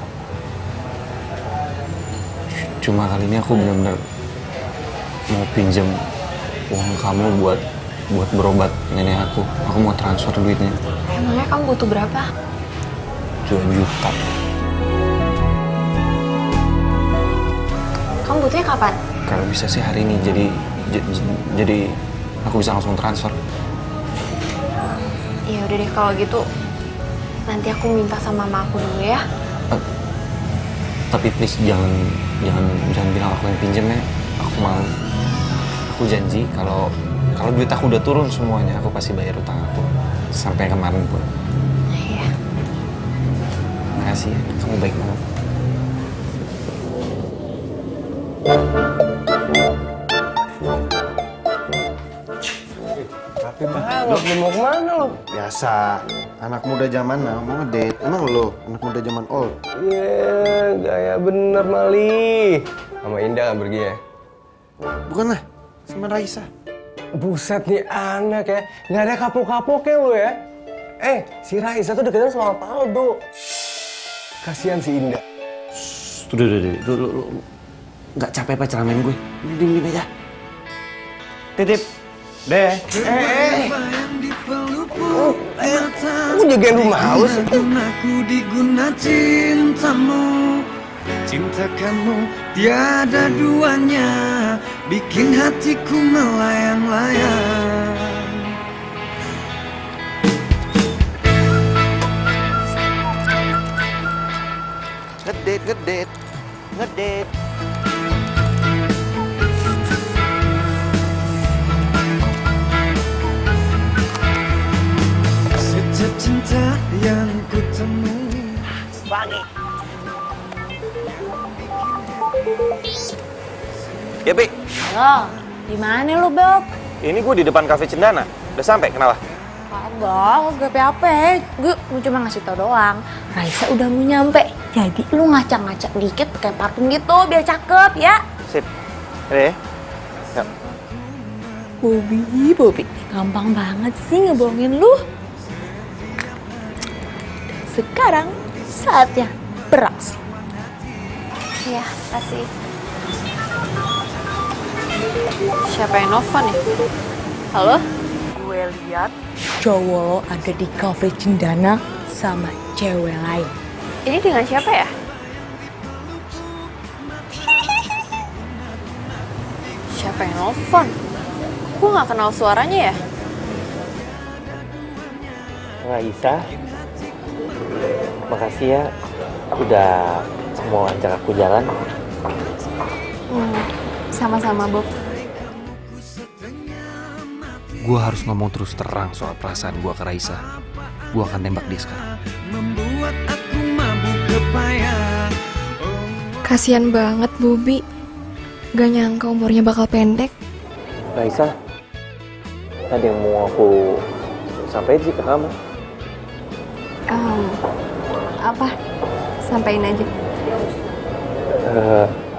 Cuma kali ini aku benar-benar mau pinjam uang kamu buat buat berobat nenek aku. Aku mau transfer duitnya. Emangnya kamu butuh berapa? 2 juta. Kamu butuhnya kapan? Kalau bisa sih hari ini, jadi aku bisa langsung transfer. Ya udah deh kalau gitu. Nanti aku minta sama mama aku dulu ya. Tapi please jangan bilang aku yang pinjem ya. Aku mau. Aku janji kalau duit aku udah turun semuanya, aku pasti bayar utang aku. Sampai kemarin pun. Iya. Makasih ya, kamu baik banget. Rapi banget, lu mau kemana lu? Biasa, anak muda zaman now mau ngedate. Emang lo anak muda zaman old? Iya, gaya bener Mali. Sama Indah kan pergi ya? Bukan lah, sama Raisa. Buset nih anak ya, nggak ada kapok-kapoknya lu ya. Si Raisa tuh deketan sama Pak Aldo. Kasihan si Indah. Udah, lu nggak capek apa ceramain gue? Diem aja. Titip. Deh. Aku jagain rumah lu sih. Aku diguna cintamu, cintakanmu tiada duanya, bikin hatiku melayang-layang. Ngedate. Setiap cinta yang ku temui. Ya, Pi. Halo, di mana lu, Bob? Ini gue di depan kafe Cendana. Udah sampai, kenapa? Kagak, gak apa-apa. Gue cuma ngasih tau doang. Raisa udah mau nyampe. Jadi lu ngacak-ngacak dikit pakai parfum gitu biar cakep ya. Sip. Deh. Yuk. Bobby, gampang banget sih ngebohongin lu. Sekarang saatnya beraksi. Iya, kasih. Siapa yang nelfon ya? Halo? Gue lihat cowok lo ada di cafe Cendana sama cewek lain. Ini dengan siapa ya? Siapa yang nelfon? Gue gak kenal suaranya ya? Raisa. Makasih ya. Udah mau ajak aku jalan. Sama-sama, Bob. Gue harus ngomong terus terang soal perasaan gue ke Raisa. Gue akan tembak dia sekarang. Membuat aku mabuk kepayang. Kasian banget Bobby. Gak nyangka umurnya bakal pendek. Raisa, ada yang mau aku sampaikan sih ke kamu. Apa? Sampaiin aja.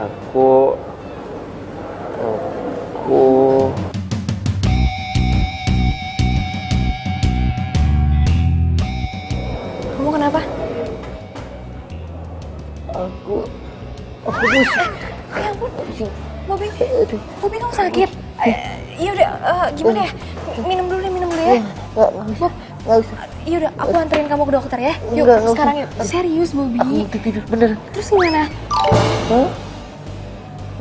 Aku Kamu kenapa? Aku Ya ampun, Bobby kamu sakit? Ya udah, gimana ya? Minum dulu ya. Bob, Nggak usah. ya udah, aku anterin kamu ke dokter ya. Yuk, Nggak sekarang usah. yuk. Serius, Bobby. Aku tidur bener. Terus gimana?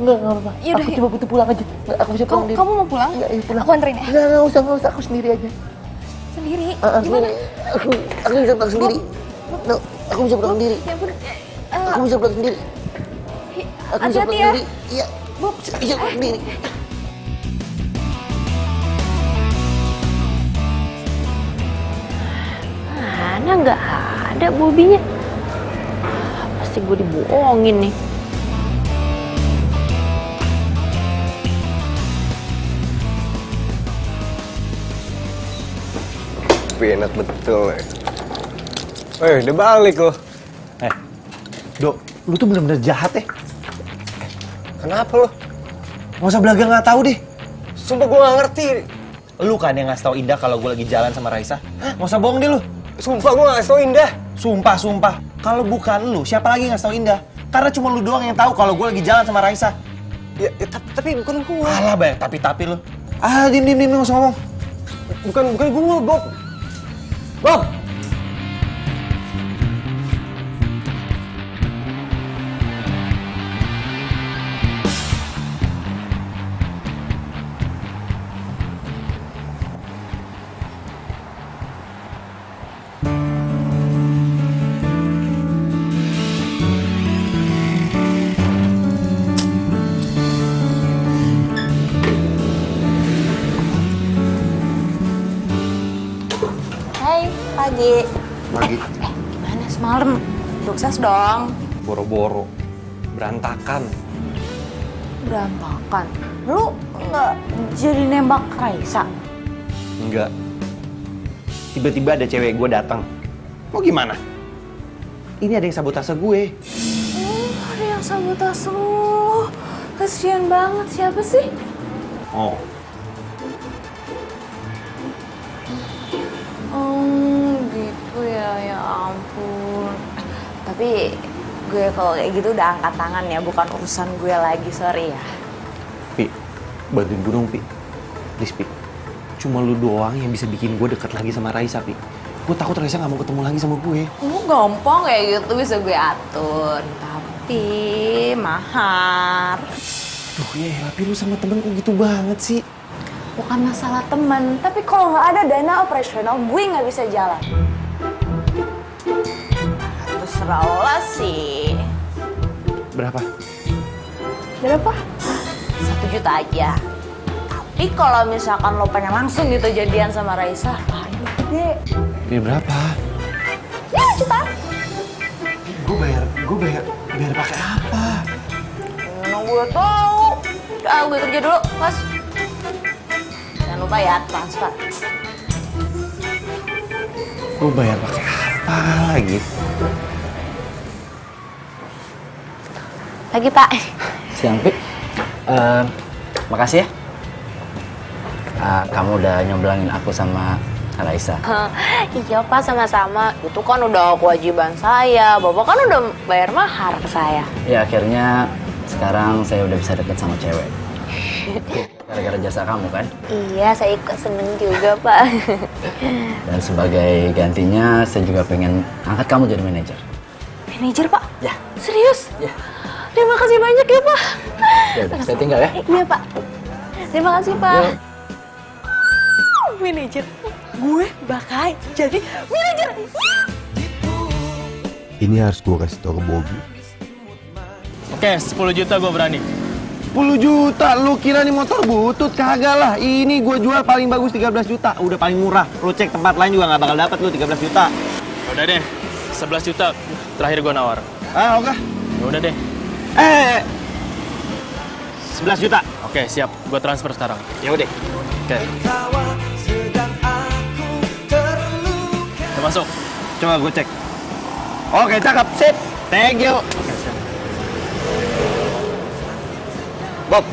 Nggak apa-apa. Yaudah, Aku cuma butuh pulang aja. Nggak, aku bisa pulang Kamu mau pulang? Nggak, iya pulang. Aku anterin ya. Nggak usah. Aku sendiri aja. Sendiri? Gimana? Aku bisa pulang sendiri. No, aku bisa pulang sendiri. Ya ampun. Aku bisa pulang sendiri. Aku bisa Hati-hati pulang ya. sendiri. Iya. Bob. Bisa pulang sendiri. Mana nggak ada Bobinya. Pasti gue dibohongin nih. Tapi enak betul ya. Udah balik lo. Dok, lu tuh bener-bener jahat ya. Kenapa lo? Nggak usah belaga nggak tahu deh. Sumpah gue nggak ngerti. Lu kan yang ngasih tau Indah kalau gue lagi jalan sama Raisa. Nggak usah bohong deh lu. Sumpah gue nggak ngasih tau Indah. Sumpah. Kalau bukan lu, siapa lagi yang ngasih tau Indah? Karena cuma lu doang yang tahu kalau gue lagi jalan sama Raisa. Ya, tapi bukan gue. Alah, banyak tapi lu. Diem, nggak usah ngomong. Bukan gue, Bob. Bob! Hai, pagi. Pagi. Gimana semalam? Sukses dong. Boro-boro. Berantakan. Berantakan. Lu nggak jadi nembak Raisa? Enggak. Tiba-tiba ada cewek gue datang. Mau gimana? Ini ada yang sabotase gue. Ada yang sabotase lu. Kasian banget, siapa sih? Oh, Gitu ya ampun. Tapi gue kalau kayak gitu udah angkat tangan ya, bukan urusan gue lagi, sorry ya. Pi, bantuin gue dong, Pi. Please, Pi. Cuma lu doang yang bisa bikin gue deket lagi sama Raisa, Pi. Gue takut Raisa gak mau ketemu lagi sama gue. Gampang kayak gitu bisa gue atur. Tapi mahar. Duh, ya tapi lu sama temen kok gitu banget sih? Bukan masalah teman, tapi kalau nggak ada dana operasional, gue nggak bisa jalan. Terserah lo lah sih. Berapa? Berapa? 1 juta aja. Tapi kalau misalkan lo pengen langsung gitu jadian sama Raisa, ayo gede. Ini berapa? Ya, juta. Gue bayar pakai apa? Mana gue tahu. Gue kerja dulu, Mas. Jangan lupa ya, transfer. Gue bayar pakai apa lagi? Lagi, Pak. Siang, Pi. Makasih ya. Kamu udah nyomblangin aku sama Raisa. Iya, Pak, sama-sama. Itu kan udah kewajiban saya. Bapak kan udah bayar mahar ke saya. Ya, akhirnya sekarang saya udah bisa deket sama cewek. Gara-gara jasa kamu kan? Iya, saya ikut seneng juga, Pak. Dan sebagai gantinya, saya juga pengen angkat kamu jadi manajer. Manajer, Pak? Ya. Serius? Ya. Terima kasih banyak ya, Pak. Ya udah, saya tinggal ya. Iya, Pak. Terima kasih, Pak. Yuk. Manajer. Gue bakal jadi manajer. Ini harus gue kasih tau ke Bobby. Oke, 10 juta gue berani. 10 juta? Lu kira nih motor butut? Kagak lah. Ini gue jual paling bagus 13 juta. Udah paling murah. Lu cek tempat lain juga nggak bakal dapat lu 13 juta. Udah deh, 11 juta terakhir gue nawar. Ah, oke. Ya udah deh. 11 juta. Oke, siap. Gue transfer sekarang. Ya udah. Oke. Udah masuk. Coba gue cek. Oke, cakep. Sip. Thank you. Bob,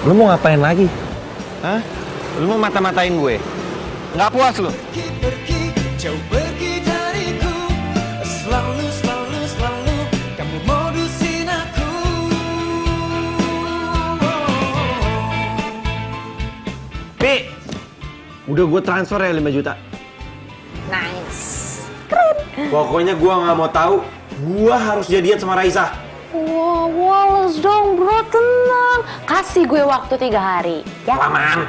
lu mau ngapain lagi? Hah? Lu mau mata-matain gue? Nggak puas lu? Jauh pergi dariku, selalu kamu modusin aku. Pi, udah gue transfer ya 5 juta. Nice. Pokoknya gue nggak mau tahu. Gue harus jadian sama Raisa. Wow, Wallace dong, bro, tenang. Kasih gue waktu 3 hari, ya? Lamaan.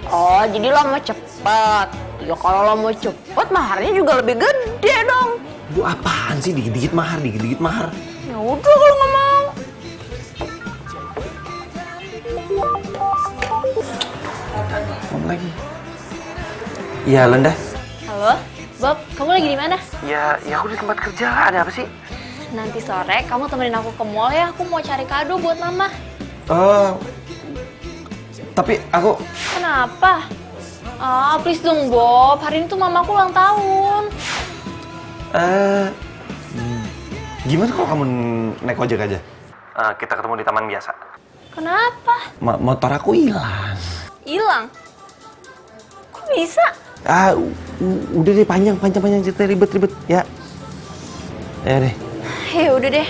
Oh, jadi lo mau cepet. Ya kalau lo mau cepet, maharnya juga lebih gede dong. Lu apaan sih dikit-dikit mahar, dikit-dikit mahar? Ya udah kalau nggak mau. Ngomong lagi. Iya, Lenda. Halo, Bob, kamu lagi di mana? Ya aku di tempat kerja. Ada apa sih? Nanti sore kamu temenin aku ke mall ya, aku mau cari kado buat mama. Tapi aku... Kenapa? Ah, please dong Bob, hari ini tuh mamaku ulang tahun. Gimana kalau kamu naik ojek aja? Kita ketemu di taman biasa. Kenapa? Motor aku hilang. Hilang? Kok bisa? Udah deh, panjang cerita, ribet ya. Ya deh. Ya udah deh.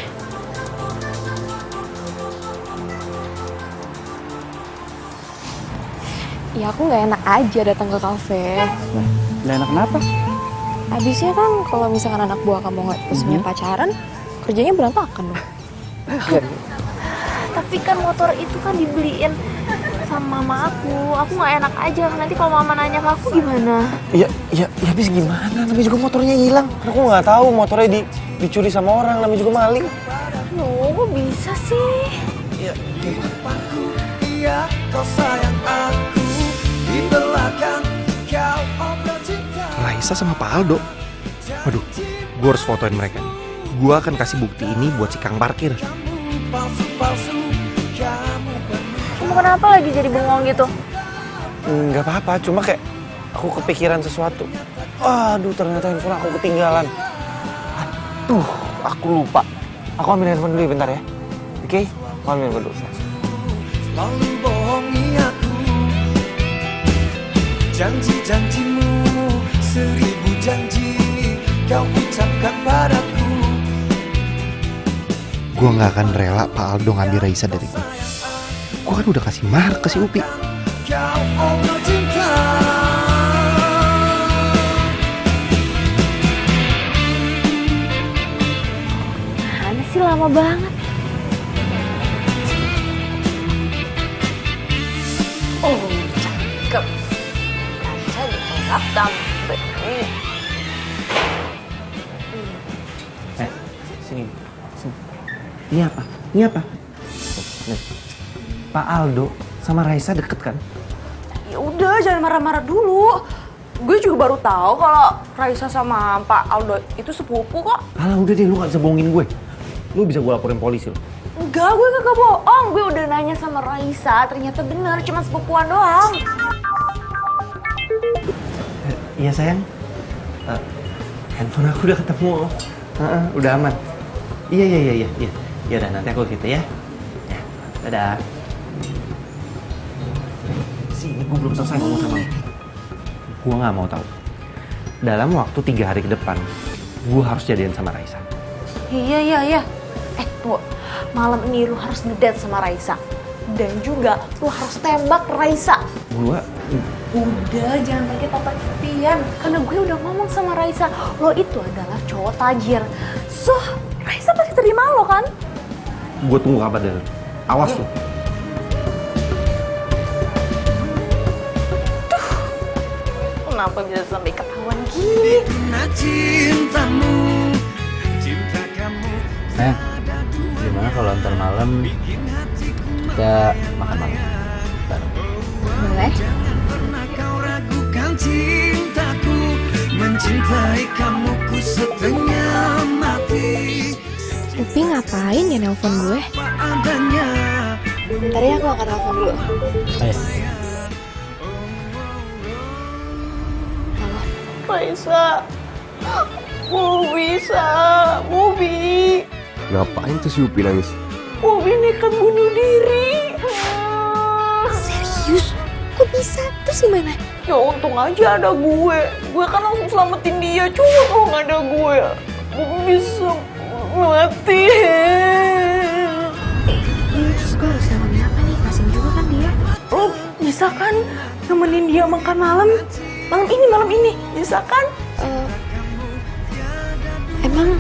Ya aku nggak enak aja datang ke kafe. Nggak enak kenapa? Abisnya kan kalau misalkan anak buah kamu nggak resminya pacaran, kerjanya berantakan dong. Tapi kan motor itu kan dibeliin sama mama aku nggak enak aja. Nanti kalau mama nanya ke aku gimana? Ya habis gimana? Namanya juga motornya hilang. Aku nggak tahu motornya dicuri sama orang. Namanya juga maling. Loh, kok bisa sih? Ya, Iya, kau sayang aku di belakang kau obat cinta. Raisa sama Pak Aldo. Waduh, gue harus fotoin mereka. Gue akan kasih bukti ini buat si Kang parkir. Palsu-palsu kamu Kamu kenapa lagi jadi bengong gitu? nggak apa-apa. Cuma kayak aku kepikiran sesuatu. Aduh, ternyata handphone aku ketinggalan. Aduh, aku lupa. Aku ambil handphone dulu ya, bentar ya. Oke? Aku ambil handphone dulu. selalu bohongi aku. Janji-janjimu 1000 janji kau ucapkan padaku. Gue gak akan rela Pak Aldo ngambil Raisa dari gue. Gue kan udah kasih mahar ke si Upi. Kau obat cinta. Mana sih lama banget? Oh, cakep. Kaca dianggap tampil. Sini. Ini apa? Ini apa? Nih. Pak Aldo sama Raisa deket kan? Ya udah, jangan marah-marah dulu. Gue juga baru tahu kalau Raisa sama Pak Aldo itu sepupu kok. Alah udah deh, lu gak bisa bohongin gue. Lu bisa gue laporin polisi lu. Enggak, gue kagak bohong. Gue udah nanya sama Raisa, ternyata bener, cuma sepupuan doang. Iya sayang. Handphone aku udah ketemu. Udah aman. Iya. Ya udah, nanti aku gitu ya. Ya, dadah. Sini, gue belum selesai ngomong sama lu. Gue gak mau tahu. Dalam waktu 3 hari ke depan, gue harus jadian sama Raisa. Iya. Tunggu. Malam ini lu harus ngedate sama Raisa. Dan juga lu harus tembak Raisa. Gue... Udah, jangan pakai topik-topian. Karena gue udah ngomong sama Raisa, lo itu adalah cowok tajir. So, Raisa pasti terima lo kan? Gue tunggu kabar dari lu. Awas lu. Kenapa bisa sampai ketahuan gini? Karena cintamu, cinta kamu. Gimana kalau ntar malam kita makan malam bareng? Boleh? Pernah kau ragukan cintaku, mencintai kamu ku setengah mati. Upi ngapain ya nelpon gue? Adanya. Bentar ya, aku angkat telepon dulu. Ayo. Raisa, Bobi. Ngapain tuh si Upi nangis? Bobi nekat bunuh diri. Serius? Kok bisa? Terus gimana? Ya untung aja ada gue. Gue kan langsung selamatin dia. Cuma kalau nggak ada gue, Bobi bisa mati. Terus gue harus nemenin apa nih? Kasian juga kan dia. Lo bisa kan nemenin dia makan malam? Malam ini. Bisa kan? Emang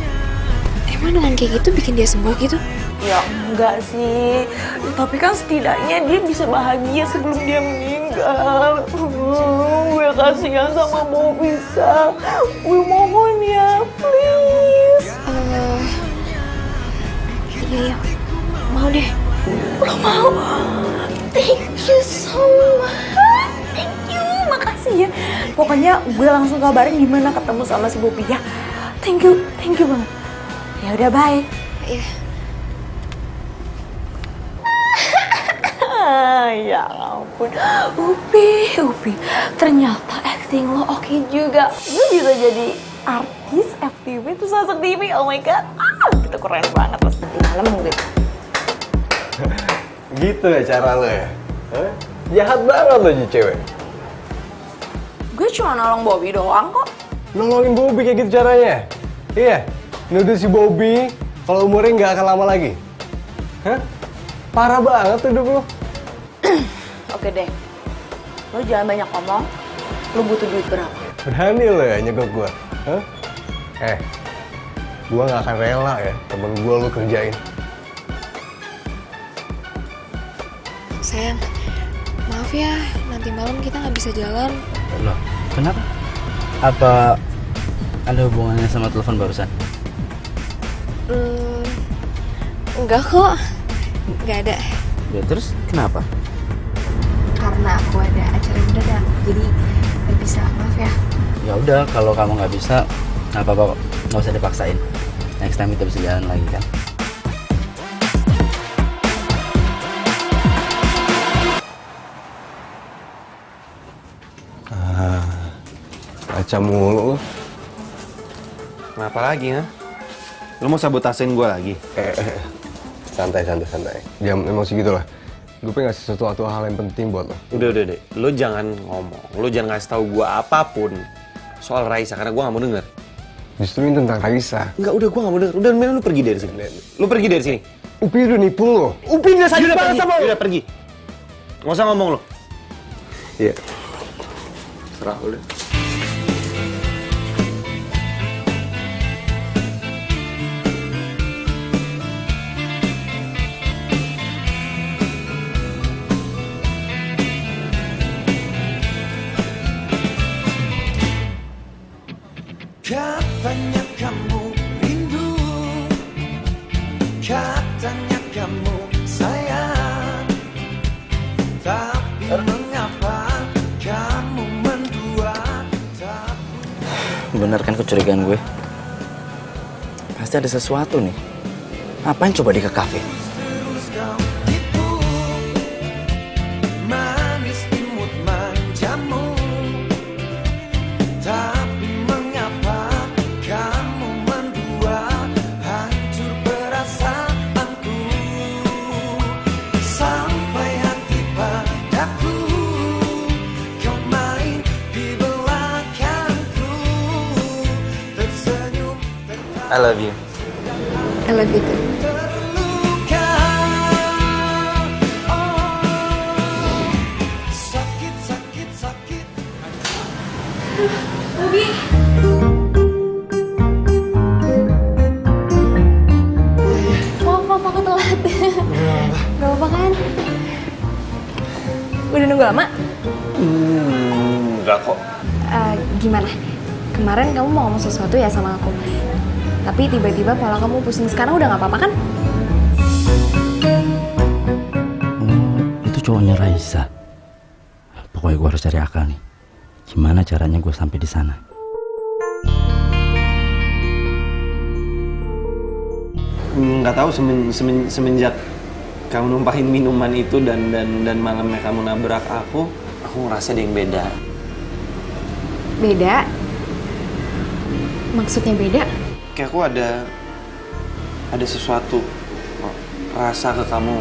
dengan kayak gitu bikin dia sembuh gitu? Ya enggak sih. Tapi kan setidaknya dia bisa bahagia sebelum dia meninggal. Gue kasihan sama Bobi, Sa. Gue mohon ya, please. Iya. Mau deh. Lo mau? Thank you so much. Thank you. Makasih ya. Pokoknya gue langsung kabarin gimana ketemu sama si Bobi ya. Thank you banget. Ya udah, bye. Iya. Ya ampun, Upi, ternyata acting lo oke juga. Lo bisa jadi artis FTV terus masuk TV, oh my god. Itu keren banget, pas nanti malam gitu. Gitu ya cara lo ya? Hah? Jahat banget lo jadi cewek. Gue cuma nolong Bobi doang kok. Nolongin Bobi kayak gitu caranya? Iya, nuduh si Bobi kalau umurnya nggak akan lama lagi. Hah? Parah banget tuh hidup lo. Oke deh, Lo jangan banyak ngomong. Lo butuh duit berapa? Berani lo ya nyegok gue? Hah? Gue gak akan rela ya temen gue lo kerjain. Sayang, maaf ya, nanti malam kita nggak bisa jalan. Loh, kenapa? Apa ada hubungannya sama telepon barusan? Enggak kok, nggak ada. Ya terus kenapa? Karena aku ada acara mendadak, jadi nggak bisa, maaf ya. Ya udah, kalau kamu nggak bisa, nggak apa-apa kok, nggak usah dipaksain. Next time kita bisa jalan lagi kan? Baca mulu lo. Kenapa lagi, ha? Lu mau sabotasein gue lagi? Santai. Jangan emosi gitu lah. Gue pengen ngasih sesuatu hal yang penting buat lo. Udah deh. Lu jangan ngomong. Lu jangan ngasih tahu gue apapun soal Raisa, karena gue gak mau denger. Justru ini tentang Raisa. Enggak, udah gue gak mau denger. Udah, mending lu pergi dari sini. Lu pergi dari sini. Upi udah nipu lo. Upi udah sadar sama lo. Udah pergi. Gak usah ngomong lo. Iya. Serah udah. Katanya kamu rindu, katanya kamu sayang, tapi mengapa kamu mendua? Bener kan kecurigaan gue? Pasti ada sesuatu nih. Ngapain coba dia ke kafe? Terus kau tipu, manis imut manjamu, tapi mengapa kamu mendua? Hancur perasaanku, sampai hati padaku. Kau main di belakangku, tersenyum I love you. I love you too. terluka. Sakit. Maaf, aku telat. Gak apa-apa kan? Udah nunggu lama? Enggak kok. Gimana? Kemarin kamu mau ngomong sesuatu ya sama aku. Tapi tiba-tiba kepala kamu pusing. Sekarang udah gak apa-apa kan? Itu cowoknya Raisa. Pokoknya gue harus cari akal nih. Gimana caranya gue sampai di sana? Nggak tahu semenjak kamu numpahin minuman itu dan malamnya kamu nabrak aku ngerasa ada yang beda. Beda? Maksudnya beda? Kayak aku ada sesuatu rasa ke kamu.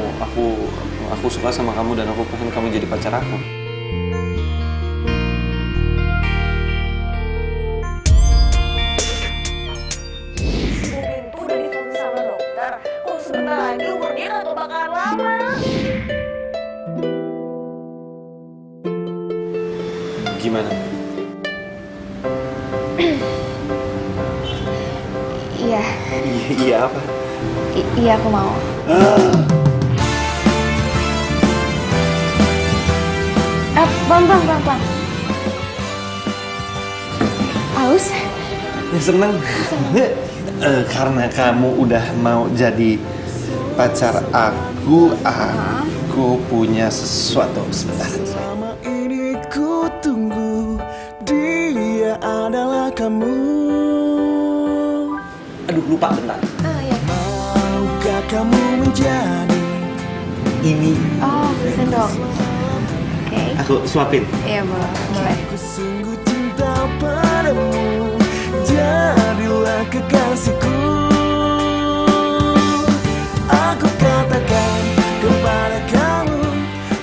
Aku suka sama kamu dan aku pengen kamu jadi pacar aku. Itu udah difokus sama dokter. Kalau sebentar lagi umur dia gak bakalan lama. Gimana? Iya. Iya apa? Iya, aku mau. Pelan. Haus? Ya, seneng. Karena kamu udah mau jadi pacar aku punya sesuatu. Sebentar. Selama ini ku tunggu, dia adalah kamu. Aduh, lupa bentar. Iya. Maukah kamu menjadi Ini Oh, sendok. Oke. aku suapin. Iya, boleh. ku sungguh cinta padamu, jadilah kekasihku. Aku katakan kepada kamu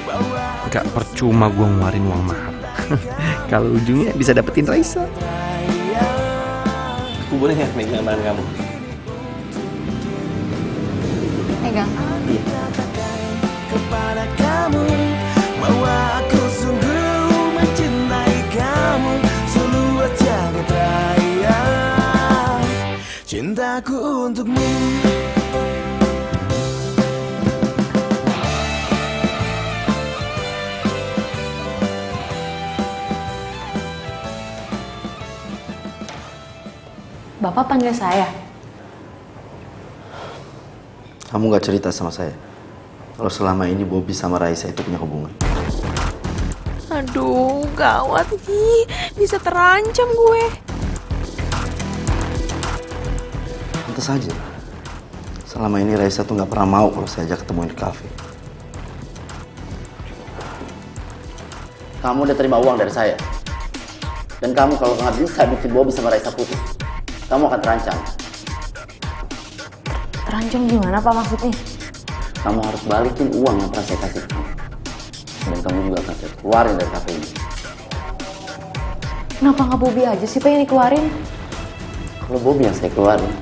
bahwa Gak percuma gue ngeluarin uang mahal. Kalau ujungnya bisa dapetin Raisa. Aku boleh nggak megang tangan kamu? Pegang. kepada kamu bahwa aku sungguh untukmu. Bapak panggil saya. Kamu gak cerita sama saya kalau selama ini Bobby sama Raisa itu punya hubungan. Aduh, gawat nih. Bisa terancam gue. Pantes aja. Selama ini Raisa tuh gak pernah mau kalau saya ajak ketemuin di kafe. Kamu udah terima uang dari saya. Dan kamu kalau nggak bisa bikin Bobby sama Raisa putus, kamu akan terancam. Terancam gimana Pak maksudnya? Kamu harus balikin uang yang pernah saya kasih ke kamu. Dan kamu juga akan saya keluarin dari kafe ini. Kenapa nggak Bobby aja sih Pak yang dikeluarin? Kalau Bobby yang saya keluarin,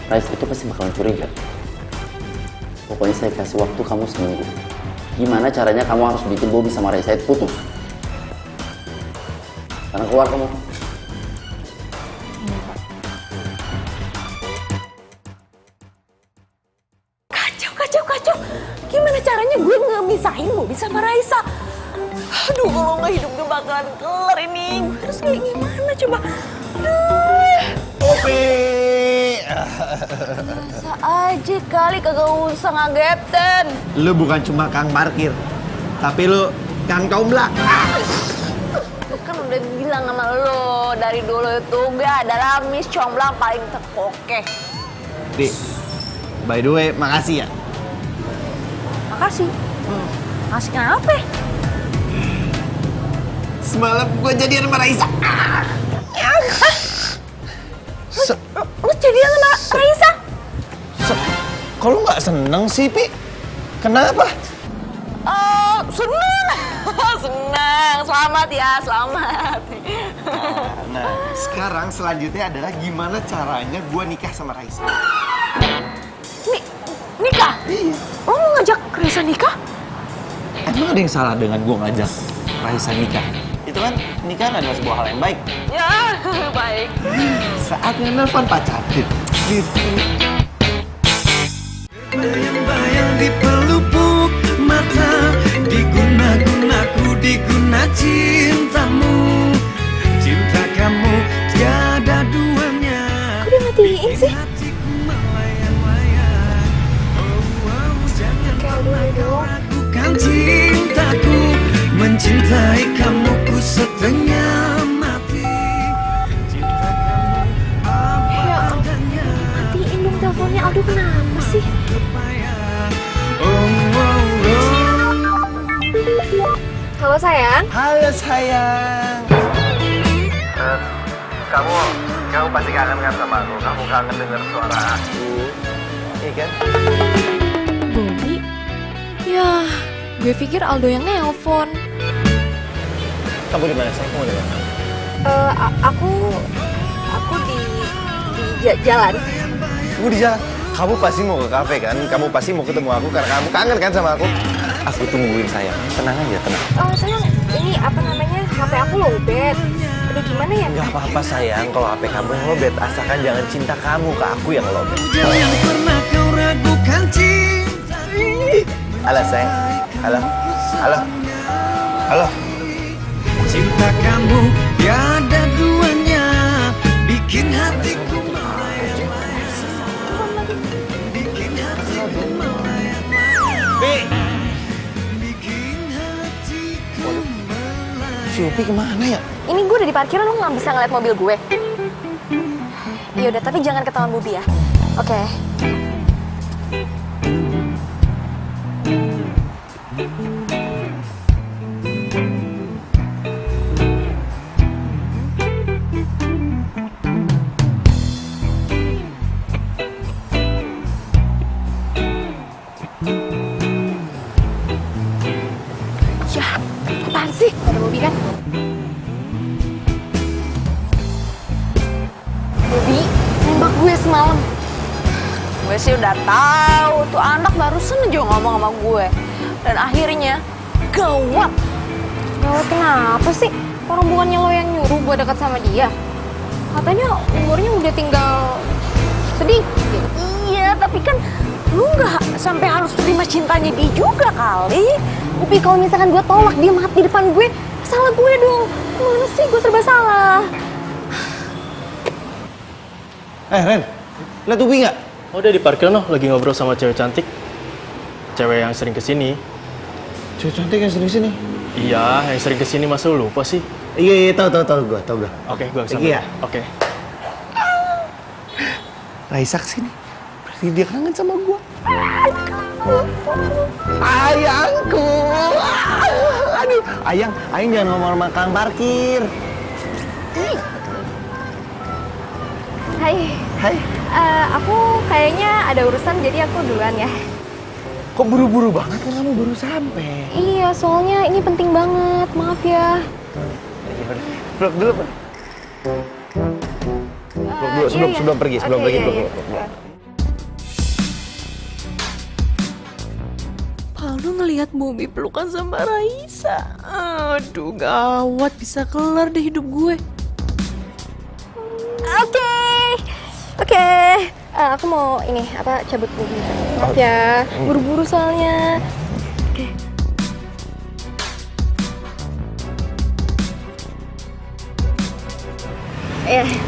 Raisa itu pasti bakalan curiga. Pokoknya saya kasih waktu kamu seminggu. Gimana caranya kamu harus bikin Bobby sama Raisa itu putus. Sekarang keluar kamu. Kacau. Gimana caranya gue nggak misahin Bobby sama Raisa? Aduh, kalau nggak hidup gue bakalan kelar ini. Gue harus kayak gimana coba? Bobby. Masa aja kali kagak usah ngagetin. Lu bukan cuma kang parkir, tapi lu kang tomblak. Kan udah bilang sama lo dari dulu itu gue adalah Miss Comblang paling terkoke. Di, by the way, makasih ya. Makasih. Makasih kenapa? Semalam gue jadian sama Raisa. Lu jadian sama Raisa? Kok lu nggak seneng sih, Pi? Kenapa? Seneng. Seneng. Selamat ya, selamat. Nah, sekarang selanjutnya adalah gimana caranya gue nikah sama Raisa. Nikah? Iya. Lo mau ngajak Raisa nikah? Emang ada yang salah dengan gue ngajak Raisa nikah? Itu kan nikahan adalah sebuah hal yang baik. Ya, baik. Saatnya nelfon pacar. Bayang-bayang di pelupuk mata, diguna cintamu. Cinta kamu tiada duanya. Kok dia matiin sih? Ragukan cintaku, mencintai kamu ku setengah mati. Cinta kamu apa adanya. Matiin dong teleponnya. Aldo kenapa sih? Halo sayang. Halo sayang. Kamu pasti kangen kan sama aku? Kamu kangen denger suara aku, iya kan? Bobby? Ya, gue pikir Aldo yang nelpon. Kamu di mana sayang? Kamu di mana? Aku di jalan. Kamu di jalan. Kamu pasti mau ke kafe kan? Kamu pasti mau ketemu aku karena kamu kangen kan sama aku? Aku tungguin sayang. Tenang aja, tenang. Oh sayang, ini apa namanya? HP aku lowbat. Udah gimana ya? Gak apa-apa sayang kalau HP kamu yang lobet, asalkan jangan cinta kamu ke aku yang lobet. Jangan pernah kau ragukan cinta. Halo sayang. Halo. Cinta kamu tiada duanya, bikin hatiku melayang-layang. Bikin hatiku melayang-layang. Bikin hatiku melayang. Si Upi kemana ya? Ini gue udah di parkiran, lo nggak bisa ngeliat mobil gue. Yaudah, tapi jangan ketahuan Bobby ya. Oke. Ya, apaan sih? Ada Bobby kan? Bobby, nembak gue semalam. Gue sih udah tahu tuh anak barusan aja ngomong sama gue. Dan akhirnya gawat. Gawat kenapa sih? Orang bukannya lo yang nyuruh gue dekat sama dia. Katanya umurnya udah tinggal sedikit. tapi kan lu nggak sampai harus terima cintanya dia juga kali. Tapi kalau misalkan gue tolak dia mati di depan gue, salah gue dong. Gimana sih, gue serba salah. Ren, lihat Ubi nggak? Oh, dia di parkir noh, lagi ngobrol sama cewek cantik. Cewek yang sering kesini. Cewek cantik yang sering sini. Iya, yang sering kesini, masa lu lupa sih? Iya, tahu gue. Oke, gue kesana. Iya. Oke. Raisa kesini. Berarti dia kangen sama gue. Ayangku. Aduh, Ayang jangan ngomong sama kang parkir. Hai. Aku kayaknya ada urusan, jadi aku duluan ya. Kok buru-buru banget kan kamu baru sampai? Iya, soalnya ini penting banget. Maaf ya. Peluk dulu, Pak. Peluk dulu sebelum pergi, peluk. Paldo ngelihat Bobby pelukan sama Raisa. Aduh, gawat, bisa kelar deh hidup gue. Oke. Aku mau cabut dulu. Maaf ya, buru-buru soalnya. Oke.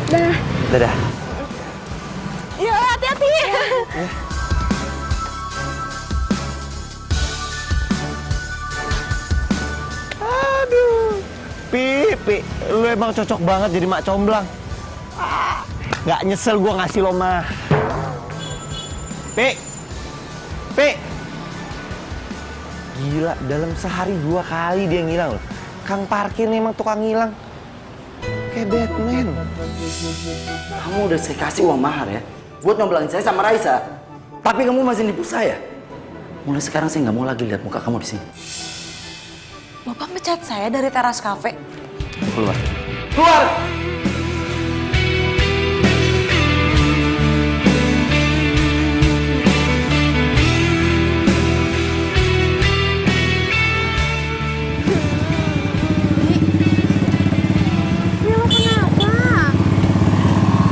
Dah. Dadah. Ya, hati-hati. Aduh. Pi, lu emang cocok banget jadi mak comblang. Nggak nyesel gua ngasih lo mah. Pi. Gila, dalam sehari 2 kali dia ngilang loh. Kang parkir nih emang tukang ngilang. Kayak Batman. Kamu udah saya kasih uang mahar ya, buat nyomblangin saya sama Raisa. Tapi kamu masih nipu saya. Mulai sekarang saya nggak mau lagi lihat muka kamu di sini. Bapak mecat saya dari teras kafe. Keluar.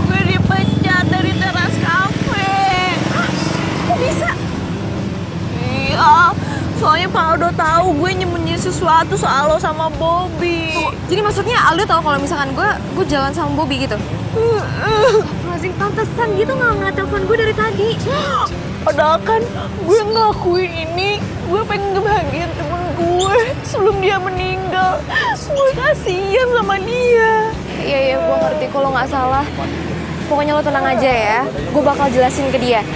Gue dipecat dari teras kafe. Kok bisa? Iya, soalnya Pak Aldo tahu gue nyembunyi sesuatu soal lo sama Bobby. Jadi maksudnya Aldo tahu kalau misalkan gue jalan sama Bobby gitu? Masih pantesan gitu nggak telepon gue dari tadi. Padahal kan gue ngelakuin ini, gue pengen ngebahagiain temen gue sebelum dia meninggal. Gue kasihan sama dia. Iya, gue ngerti kalau nggak salah. Pokoknya lo tenang aja ya. Gue bakal jelasin ke dia.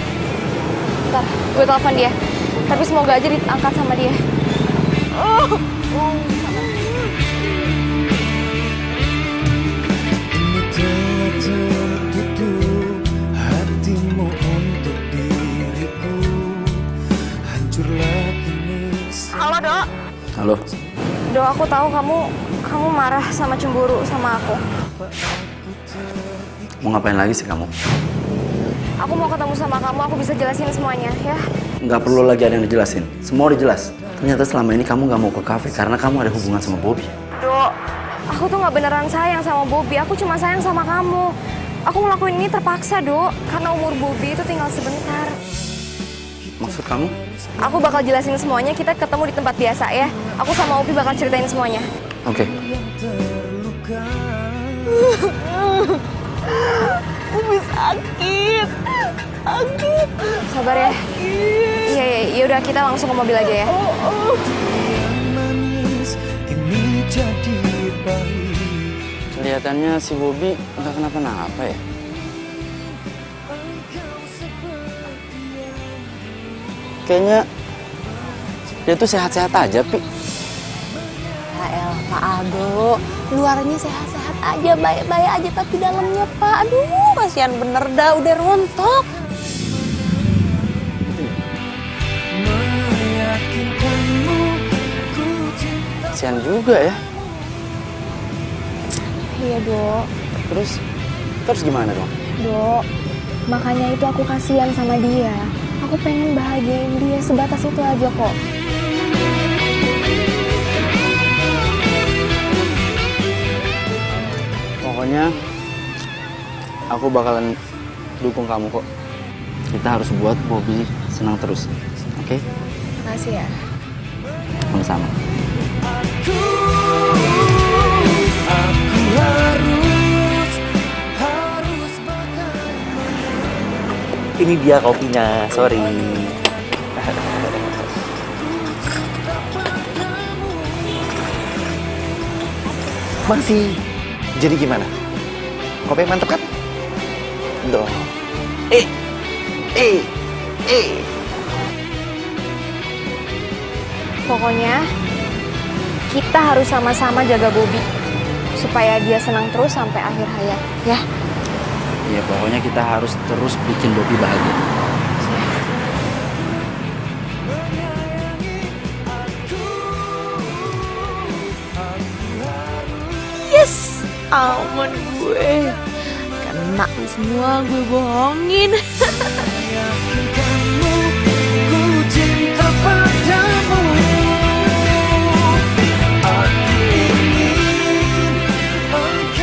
Ntar, gue telepon dia. Tapi semoga aja diangkat sama dia. hatimu untuk diriku, hancurlah ini. Halo, Dok. Halo. Dok, aku tahu kamu marah sama cemburu sama aku. Mau ngapain lagi sih kamu? Aku mau ketemu sama kamu, aku bisa jelasin semuanya, ya. Nggak perlu lagi ada yang dijelasin. Semua udah jelas. Ternyata selama ini kamu nggak mau ke kafe karena kamu ada hubungan sama Bobby. Dok, aku tuh nggak beneran sayang sama Bobby, aku cuma sayang sama kamu. Aku ngelakuin ini terpaksa, Dok, karena umur Bobby itu tinggal sebentar. Maksud kamu? Aku bakal jelasin semuanya, kita ketemu di tempat biasa ya. Aku sama Upi bakal ceritain semuanya. Oke. Umi sakit. Sabar ya. Iya, udah kita langsung ke mobil aja ya. Kelihatannya si Bobby nggak kenapa-napa ya. Kayaknya dia tuh sehat-sehat aja, Pi. Ya Pak Aldo, luarnya sehat-sehat aja, baik-baik aja, tapi dalamnya Pak, aduh kasihan bener dah, udah rontok. Kasihan juga ya. Iya, Dok. Terus gimana dong? Dok, makanya itu aku kasihan sama dia. Aku pengen bahagiain dia, sebatas itu aja kok. Pokoknya aku bakalan dukung kamu kok. Kita harus buat Bobby senang terus. Oke? Makasih ya. Sama-sama. Ini dia kopinya, sorry. Masih. Jadi gimana? Kopi mantep kan? Dong. Eh. Pokoknya kita harus sama-sama jaga Bobby supaya dia senang terus sampai akhir hayat, ya. Ya pokoknya kita harus terus bikin Bobby bahagia. Yes, aman gue. Kena semua gue bohongin. Ku cinta padamu.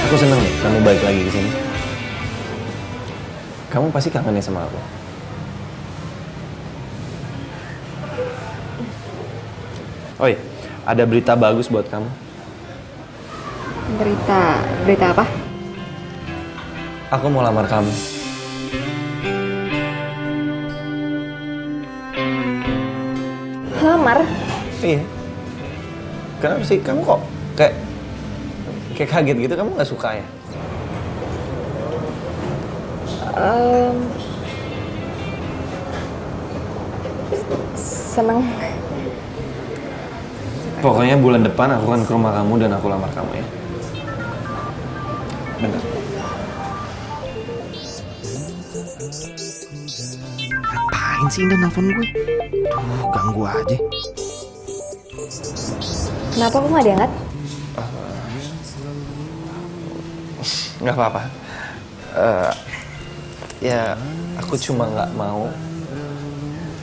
Aku seneng nih kamu balik lagi ke sini. Kamu pasti kangen ya sama aku. Oi, ada berita bagus buat kamu. Berita apa? Aku mau lamar kamu. Lamar? Iya. Kenapa sih kamu kok kayak kaget gitu? Kamu nggak suka ya? Seneng. Pokoknya bulan depan aku akan ke rumah kamu dan aku lamar kamu ya. Bener. Ngapain sih Indah nelfon gue? Tuh, ganggu aja. Kenapa kok nggak diangkat? Nggak apa-apa. Ya, aku cuma nggak mau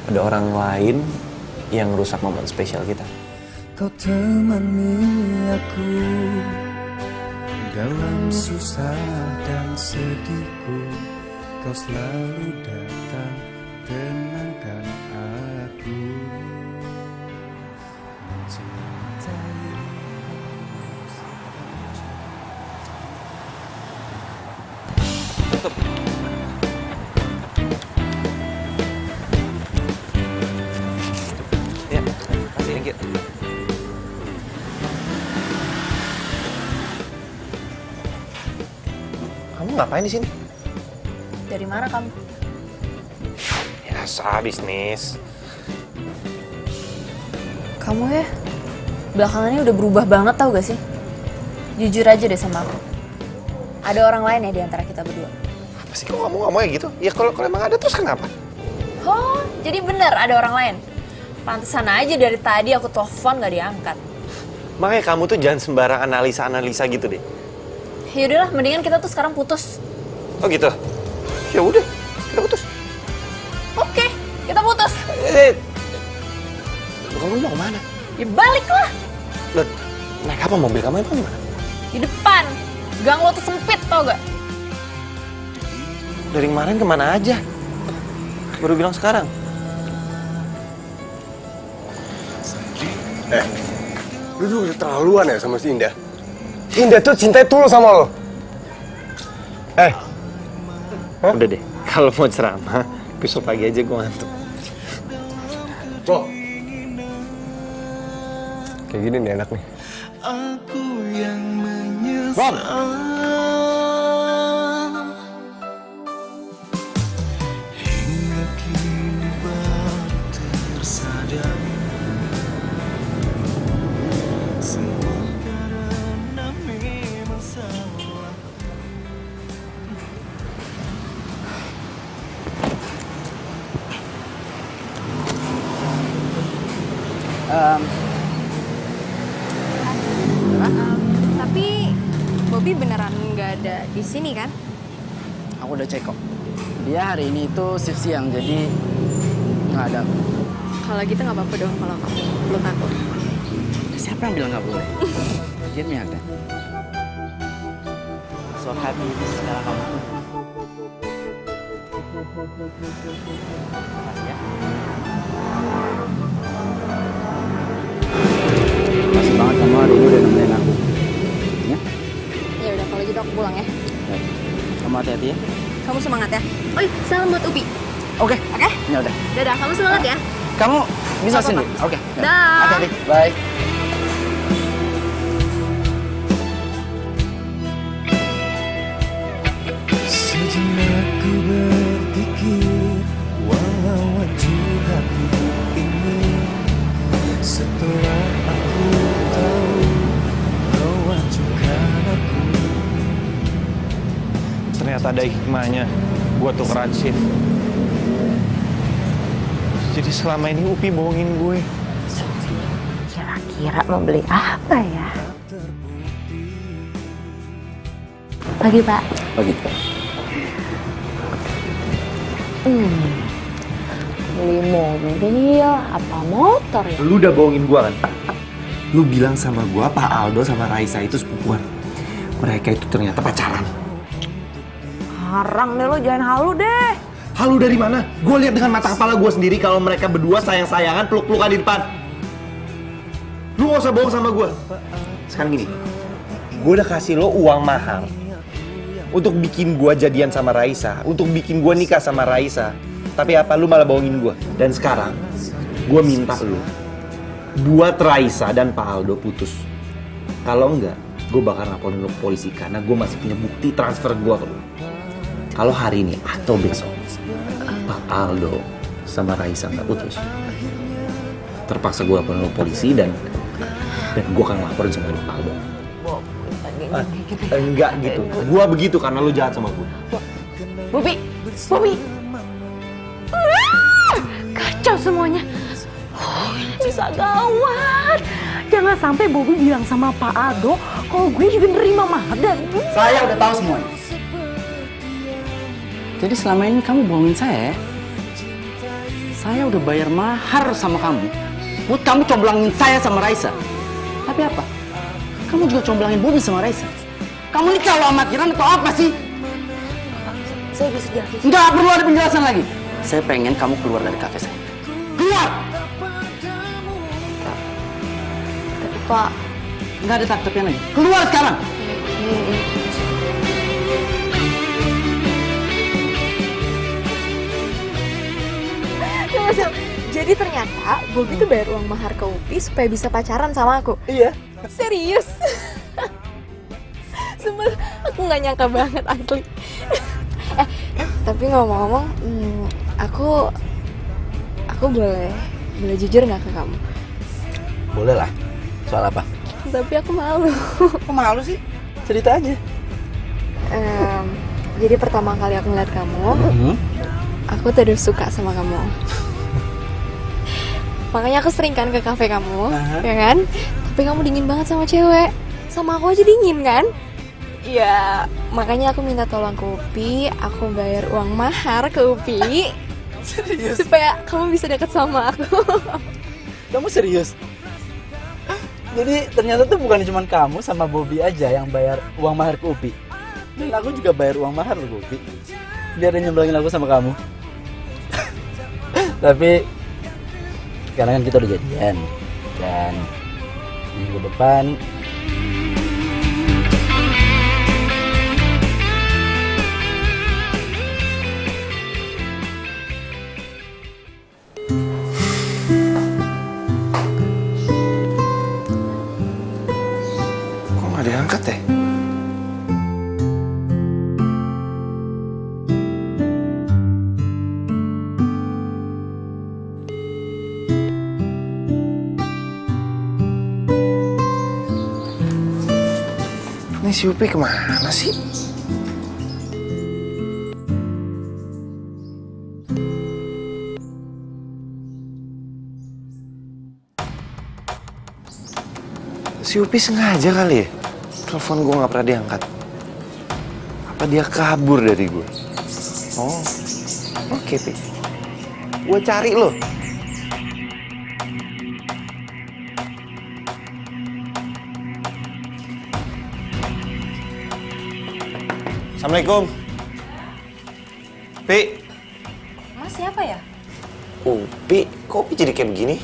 ada orang lain yang rusak momen spesial kita. Kau temani aku dalam susah dan sedihku. Kau selalu datang tenangkan aku. Tutup. Ya, kasih ringgit. Kamu ngapain di sini? Dari mana kamu? Biasa bisnis. Kamu ya, belakangan ini udah berubah banget tau gak sih? Jujur aja deh sama aku. Ada orang lain ya di antara kita berdua. Apa sih kamu ngomong kayak gitu? Ya kalau emang ada terus kenapa? Oh, jadi bener ada orang lain? Pantesan aja dari tadi aku telepon gak diangkat. Makanya kamu tuh jangan sembarang analisa gitu deh. Yaudahlah, mendingan kita tuh sekarang putus. Oh gitu? Ya udah, kita putus. Oke, kita putus. Kamu mau kemana? Ya balik lah. Loh, naik apa mobil kamu emang gimana? Di depan. Gang lo tuh sempit tau gak? Dari kemarin kemana aja? Baru bilang sekarang. Lu tuh udah terlaluan ya sama si Indah. Indah tuh cinta tulus sama lo. Udah deh, kalau mau ceramah, besok pagi aja gue ngantuk. Bro, kayak gini nih enak nih. Aku yang menyesal. Hingga kini baru tersadar. Semua karena memang salah. Tapi Bobby beneran nggak ada di sini kan? Aku udah cek kok. Dia hari ini itu shift siang, jadi nggak ada. Kalau gitu nggak apa-apa dong kalau kamu peluk aku. Siapa yang bilang nggak boleh? Give me hug. So happy sekarang kamu. Makasih banget kamu hari ini udah nemenin aku. Ya? Ya udah kalau gitu aku pulang ya. Baik. Kamu hati-hati ya. Kamu semangat ya. Oh iya, salam buat Upi. Oke. Oke? Ya udah. Dadah, kamu semangat ya. Kamu bisa Apa-apa. sini. Oke. Dah. Hati-hati. Bye. Sejenak ku berpikir, walau hati ini. Setelah aku tahu kau acuhkan aku. Ternyata ada hikmahnya buat tukeran shift. Jadi selama ini Upi bohongin gue. Kira-kira mau beli apa ya? Pagi, Pak. Pagi. Beli mobil apa motor ya? Lu udah bohongin gue kan? Lu bilang sama gue Pak Aldo sama Raisa itu sepupuan. Mereka itu ternyata pacaran. Harang deh lo, jangan halu deh. Halu dari mana? Gue lihat dengan mata kepala gue sendiri kalau mereka berdua sayang-sayangan peluk-pelukan di depan. Lu gak usah bohong sama gue. Sekarang gini, gue udah kasih lo uang mahal untuk bikin gue jadian sama Raisa, untuk bikin gue nikah sama Raisa. Tapi apa lu malah bohongin gue? Dan sekarang gue minta lu buat Raisa dan Pak Aldo putus. Kalau enggak, gue bakal laporin lu ke polisi karena gue masih punya bukti transfer gue ke lu. Kalau hari ini atau besok Pak Aldo sama Raisa nggak putus, terpaksa gue laporin lu ke polisi dan gue akan laporin sama lu Pak Aldo. Enggak gitu, gue begitu karena lu jahat sama gue. Bobi. Kacau semuanya. Bisa gawat. Jangan sampai Bobi bilang sama Pak Aldo kalau gue juga nerima mahar dari dia. Saya udah tahu semuanya. Jadi selama ini kamu bohongin saya ya? Saya udah bayar mahar sama kamu buat kamu comblangin saya sama Raisa. Tapi apa? Kamu juga comblangin Bobi sama Raisa. Kamu ini calon amatiran atau apa sih? Saya bisa jelasin. Nggak perlu ada penjelasan lagi. Saya pengen kamu keluar dari kafe saya. Keluar! Tapi Pak, Nggak ada tak-tapian lagi. Keluar sekarang! Jadi ternyata Bobi tuh bayar uang mahar ke Upi supaya bisa pacaran sama aku. Iya. Serius? Sumpah, aku nggak nyangka banget asli. Tapi ngomong-ngomong, aku boleh jujur nggak ke kamu? Boleh lah. Soal apa? Tapi aku malu. Kok malu sih? Cerita aja. Jadi pertama kali aku ngeliat kamu, aku terus suka sama kamu. Makanya aku sering kan ke kafe kamu, ya kan? Tapi kamu dingin banget sama cewek. Sama aku aja dingin kan? Ya, makanya aku minta tolong ke Upi, aku bayar uang mahar ke Upi. Serius? Supaya kamu bisa deket sama aku. Kamu serius? Jadi ternyata tuh bukan cuma kamu sama Bobi aja yang bayar uang mahar ke Upi. Dan aku juga bayar uang mahar loh Upi. Biar dia nyemblangin aku sama kamu. Tapi sekarang kan kita udah jadian. Dan minggu depan Kok nggak diangkat ya? Ini si Upi kemana sih? Si Upi sengaja kali ya? Telepon gue nggak pernah diangkat. Apa dia kabur dari gue? Oh, oke Pi. Gue cari lo. Assalamualaikum. Pi. siapa ya? Upi, kok Upi jadi kayak begini?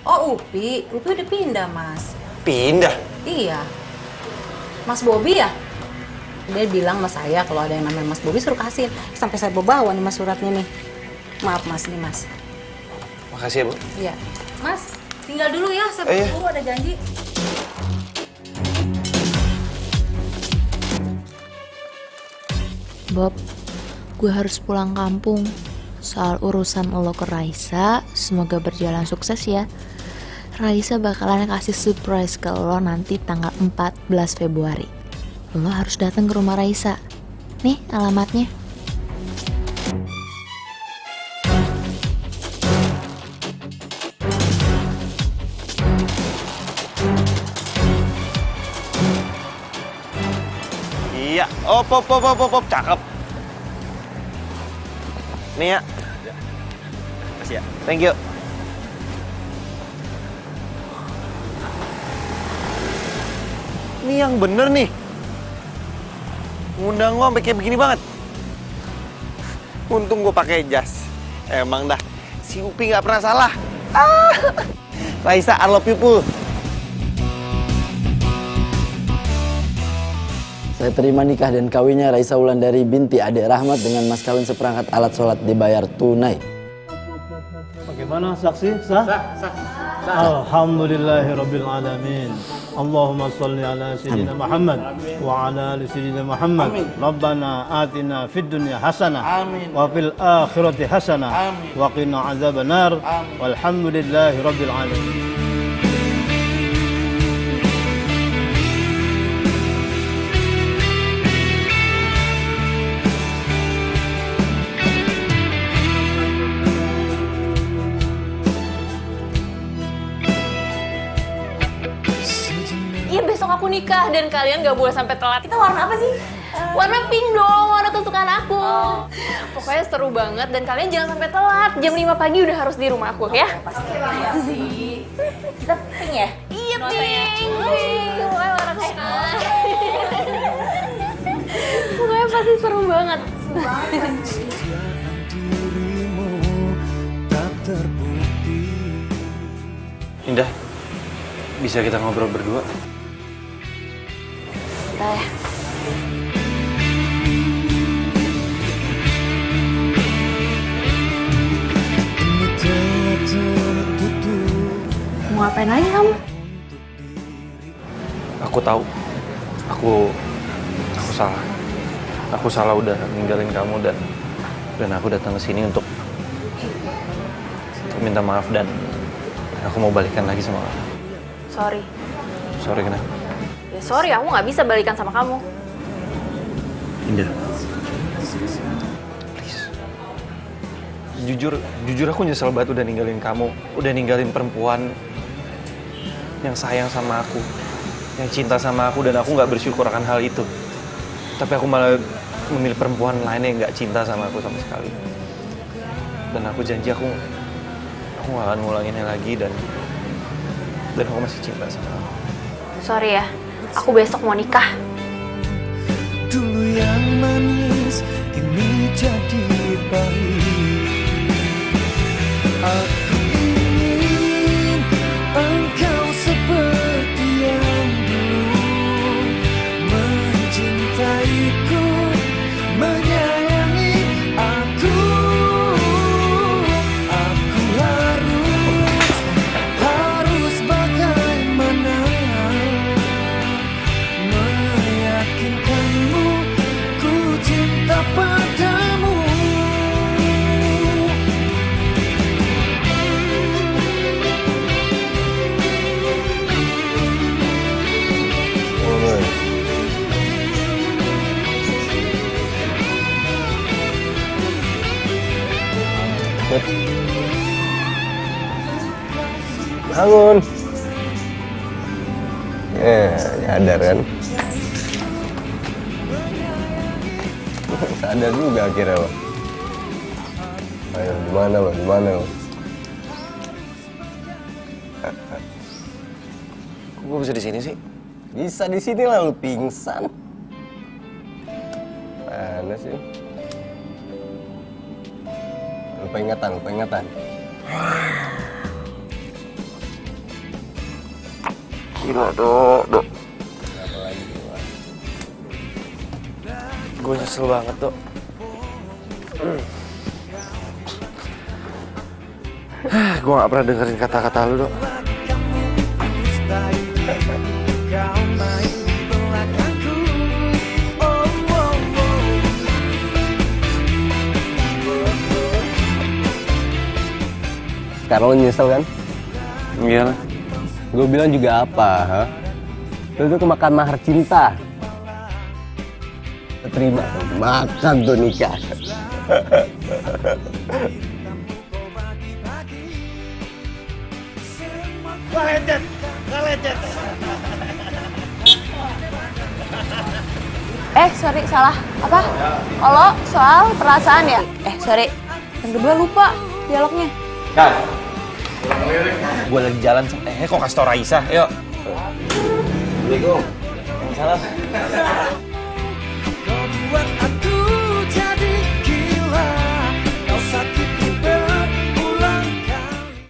Oh, Upi udah pindah, Mas. Pindah? Iya. Mas Bobi ya? Dia bilang sama saya kalau ada yang namanya Mas Bobi suruh kasihin. Sampai saya bawa nih Mas suratnya nih. Maaf Mas, nih Mas. Makasih ya, Bu. Iya. Mas, tinggal dulu ya, saya buru ada janji. Bob, gue harus pulang kampung. Soal urusan lo ke Raisa, semoga berjalan sukses ya. Raisa bakalan kasih surprise ke lo nanti tanggal 14 Februari. Lo harus datang ke rumah Raisa. Nih alamatnya. Iya, op, cakep. Nih ya. Makasih ya. Thank you. Ini yang bener nih. Ngundang gua sampai kayak begini banget. Untung gua pakai jas. Emang dah, si Upi nggak pernah salah. Raisa, I love you, Pul. Saya terima nikah dan kawinnya Raisa Wulandari binti Adek Rahmat dengan mas kawin seperangkat alat sholat dibayar tunai. Bagaimana saksi? Sah? Sah. Alhamdulillahirabbil alamin. Allahumma shalli ala sayyidina Muhammad wa ala ali sayyidina Muhammad. Rabbana atina fid dunya hasanah wa fil akhirati hasanah wa qina azabannar. Walhamdulillahirabbil alamin. Iya, besok aku nikah dan kalian gak boleh sampai telat. Kita warna apa sih? Warna pink dong, warna kesukaan aku. Pokoknya seru banget dan kalian jangan sampai telat. Jam 5 pagi udah harus di rumah aku ya. Pasti. Kita pink ya? Iya, pink. Pokoknya warna kesukaan. Pokoknya pasti seru banget. Indah, bisa kita ngobrol berdua? Bentar ya. Mau ngapain lagi kamu? Aku tahu. Aku salah. Aku salah udah ninggalin kamu dan aku datang ke sini untuk minta maaf dan aku mau balikan lagi sama kamu. Sorry. Sorry kenapa? Ya sorry, aku nggak bisa balikan sama kamu. Indah. Please. Jujur aku nyesel banget udah ninggalin kamu. Udah ninggalin perempuan yang sayang sama aku. Yang cinta sama aku dan aku nggak bersyukur akan hal itu. Tapi aku malah memilih perempuan lain yang nggak cinta sama aku sama sekali. Dan aku janji aku nggak akan ngulanginnya lagi dan aku masih cinta sama kamu. Sorry ya, aku besok mau nikah. Dulu yang manis kini jadi pahit. Aku ingin engkau seperti yang dulu mencintaiku, menyayangi aku. Aku harus bagaimana meyakinkanmu ku cinta padamu. Bangun. Nyadar kan? Sadar juga akhirnya lo. Ayo, gimana lo? Kok gue bisa di sini sih? Bisa di sini lah, lu pingsan. Mana sih? Lupa ingatan. Gila, Dok. Gue nyesel banget, Dok. Gue gak pernah dengerin kata-kata lu, Dok. Sekarang lo nyesel kan? Iya lah. Gue bilang juga apa, ha? Lo tuh kemakan mahar cinta. Terima tuh, makan tuh nikah. Sorry, salah. Apa? Lo soal perasaan ya? Sorry. Yang kedua lupa dialognya. Kan? Gue lagi jalan. Kok kasih tau Raisa? Yuk. Assalamualaikum. Salam.